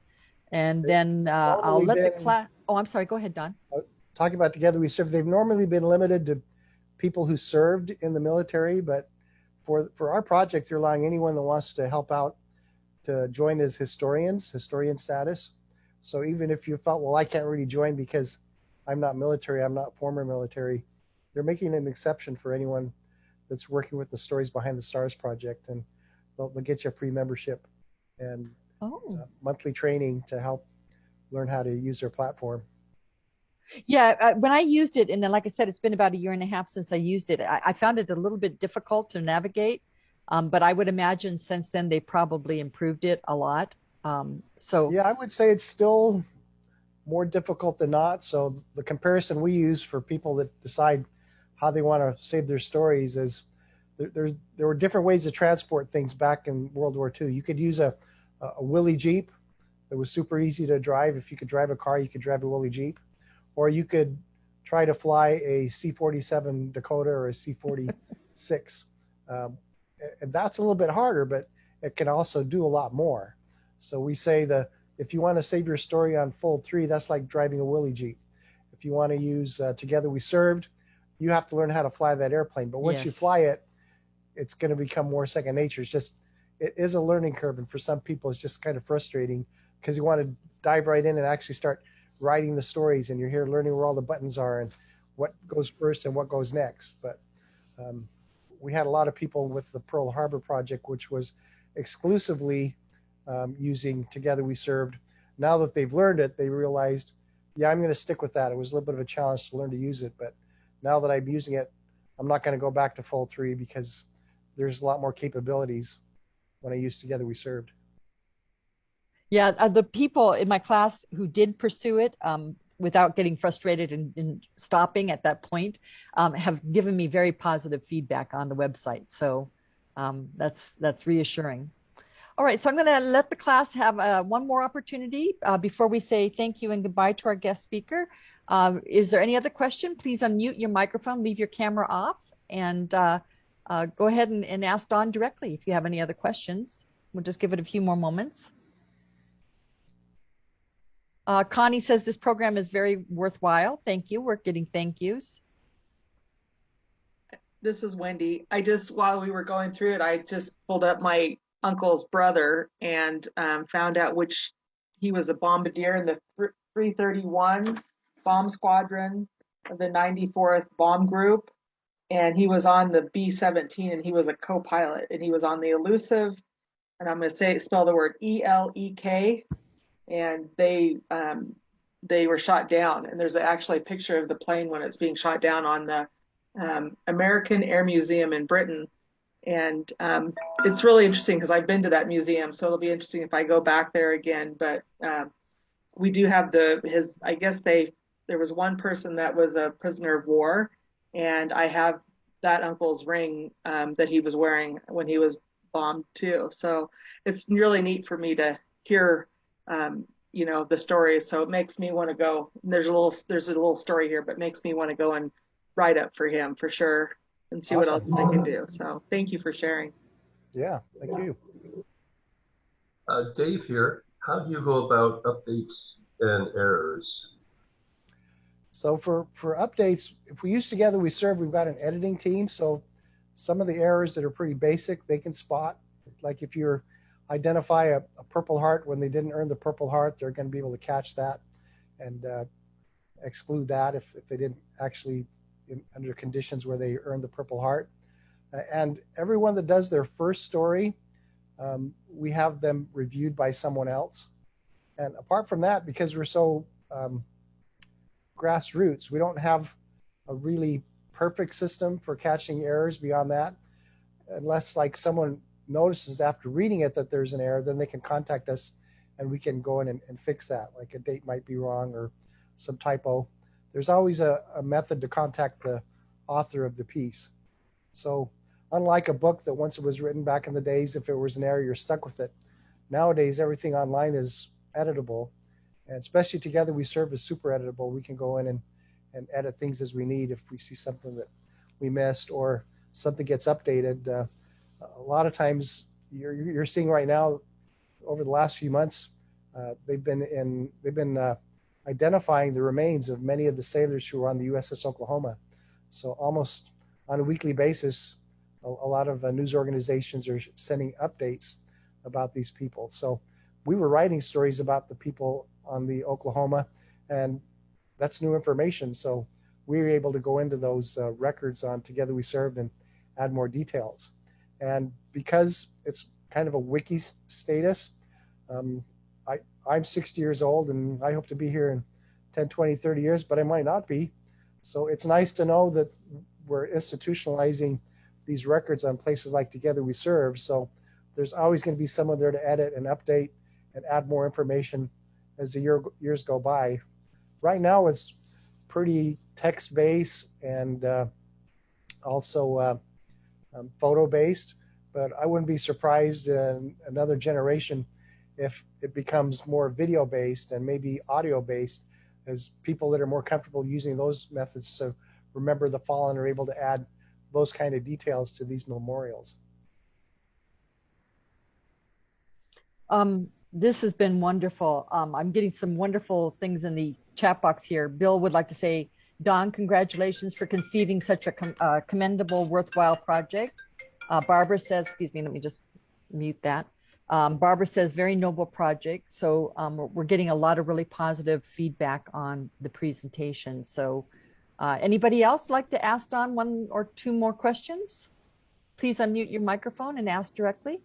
And then I'll let the class. Oh, I'm sorry. Go ahead, Don. Talking about Together We Serve, they've normally been limited to people who served in the military, but for our project, they're allowing anyone that wants to help out to join as historian status. So even if you felt, well, I can't really join because I'm not military, I'm not former military, they're making an exception for anyone that's working with the Stories Behind the Stars project, and they'll get you a free membership and monthly training to help learn how to use their platform. Yeah, when I used it, and then like I said, it's been about a year and a half since I used it, I found it a little bit difficult to navigate, but I would imagine since then they probably improved it a lot. Yeah, I would say it's still more difficult than not. So the comparison we use for people that decide how they want to save their stories is there were different ways to transport things back in World War II. You could use a Willie Jeep that was super easy to drive. If you could drive a car, you could drive a Willie Jeep. Or you could try to fly a C-47 Dakota or a C-46. And that's a little bit harder, but it can also do a lot more. So we say that if you want to save your story on Fold 3, that's like driving a Willie Jeep. If you want to use Together We Served, you have to learn how to fly that airplane. But once you fly it, it's going to become more second nature. It is a learning curve, and for some people, it's just kind of frustrating because you want to dive right in and actually start writing the stories, and you're here learning where all the buttons are and what goes first and what goes next. But we had a lot of people with the Pearl Harbor project, which was exclusively using Together We Served. Now that they've learned it, they realized, yeah, I'm going to stick with that. It was a little bit of a challenge to learn to use it, but now that I'm using it, I'm not going to go back to Fold 3 because there's a lot more capabilities when I use Together We Served. Yeah, the people in my class who did pursue it without getting frustrated and stopping at that point have given me very positive feedback on the website. So that's reassuring. All right, so I'm going to let the class have one more opportunity before we say thank you and goodbye to our guest speaker. Is there any other question? Please unmute your microphone, leave your camera off, and go ahead and ask Dawn directly if you have any other questions. We'll just give it a few more moments. Connie says this program is very worthwhile. Thank you. We're getting thank yous. This is Wendy. While we were going through it, I just pulled up my uncle's brother and found out he was a bombardier in the 331 Bomb Squadron of the 94th Bomb Group. And he was on the B-17 and he was a co-pilot. And he was on the Elusive, and I'm going to spell the word E-L-E-K. And they were shot down, and there's actually a picture of the plane when it's being shot down on the American Air Museum in Britain, and it's really interesting because I've been to that museum, so it'll be interesting if I go back there again. But we do have I guess there was one person that was a prisoner of war, and I have that uncle's ring that he was wearing when he was bombed too. So it's really neat for me to hear the stories. So it makes me want to go. There's a little story here, but makes me want to go and write up for him for sure and see what else I can do. So thank you for sharing. Yeah, thank you. Dave here. How do you go about updates and errors? So for updates, if we use Together We Serve, we've got an editing team. So some of the errors that are pretty basic, they can spot. Like if you're identify a Purple Heart when they didn't earn the Purple Heart, they're going to be able to catch that and exclude that if they didn't actually under conditions where they earn the Purple Heart. And everyone that does their first story, we have them reviewed by someone else. And apart from that, because we're so grassroots, we don't have a really perfect system for catching errors beyond that. Unless like someone notices after reading it that there's an error, then they can contact us and we can go in and fix that. Like a date might be wrong or some typo. There's always a method to contact the author of the piece. So unlike a book that once it was written back in the days, if it was an error, you're stuck with it. Nowadays, everything online is editable. And especially Together We Serve is super editable. We can go in and edit things as we need if we see something that we missed or something gets updated. A lot of times you're seeing right now over the last few months, they've been identifying the remains of many of the sailors who were on the USS Oklahoma. So almost on a weekly basis, a lot of news organizations are sending updates about these people. So we were writing stories about the people on the Oklahoma, and that's new information. So we were able to go into those records on Together We Served and add more details. And because it's kind of a wiki status, I'm 60 years old, and I hope to be here in 10, 20, 30 years, but I might not be. So it's nice to know that we're institutionalizing these records on places like Together We Serve. So there's always going to be someone there to edit and update and add more information as the years go by. Right now it's pretty text-based and also photo-based, but I wouldn't be surprised in another generation if it becomes more video-based and maybe audio-based, as people that are more comfortable using those methods to remember the fallen are able to add those kind of details to these memorials. This has been wonderful. I'm getting some wonderful things in the chat box here. Bill would like to say, Don, congratulations for conceiving such a commendable, worthwhile project. Barbara says, excuse me, let me just mute that. Barbara says, very noble project. So we're getting a lot of really positive feedback on the presentation. So anybody else like to ask Don one or two more questions? Please unmute your microphone and ask directly.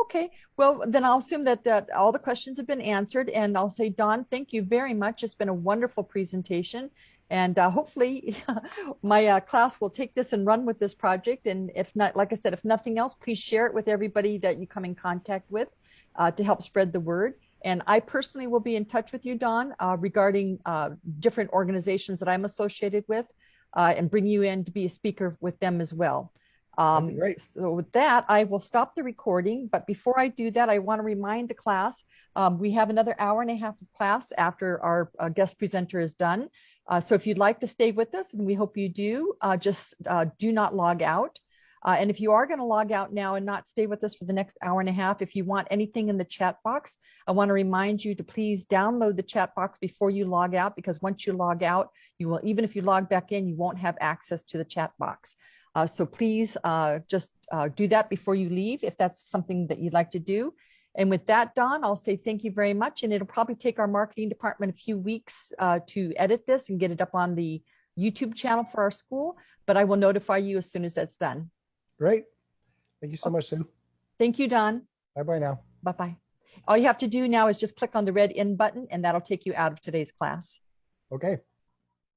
Okay, well, then I'll assume that all the questions have been answered, and I'll say, Don, thank you very much. It's been a wonderful presentation, and hopefully my class will take this and run with this project, and if not, like I said, if nothing else, please share it with everybody that you come in contact with to help spread the word. And I personally will be in touch with you, Don, regarding different organizations that I'm associated with and bring you in to be a speaker with them as well. Great. So with that, I will stop the recording. But before I do that, I want to remind the class, we have another hour and a half of class after our guest presenter is done. So if you'd like to stay with us, and we hope you do, just do not log out. And if you are going to log out now and not stay with us for the next hour and a half, if you want anything in the chat box, I want to remind you to please download the chat box before you log out, because once you log out, you will, even if you log back in, you won't have access to the chat box. So please just do that before you leave, if that's something that you'd like to do. And with that, Don, I'll say thank you very much. And it'll probably take our marketing department a few weeks to edit this and get it up on the YouTube channel for our school. But I will notify you as soon as that's done. Great. Thank you so much, Sue. Thank you, Don. Bye-bye now. Bye-bye. All you have to do now is just click on the red end button, and that'll take you out of today's class. Okay.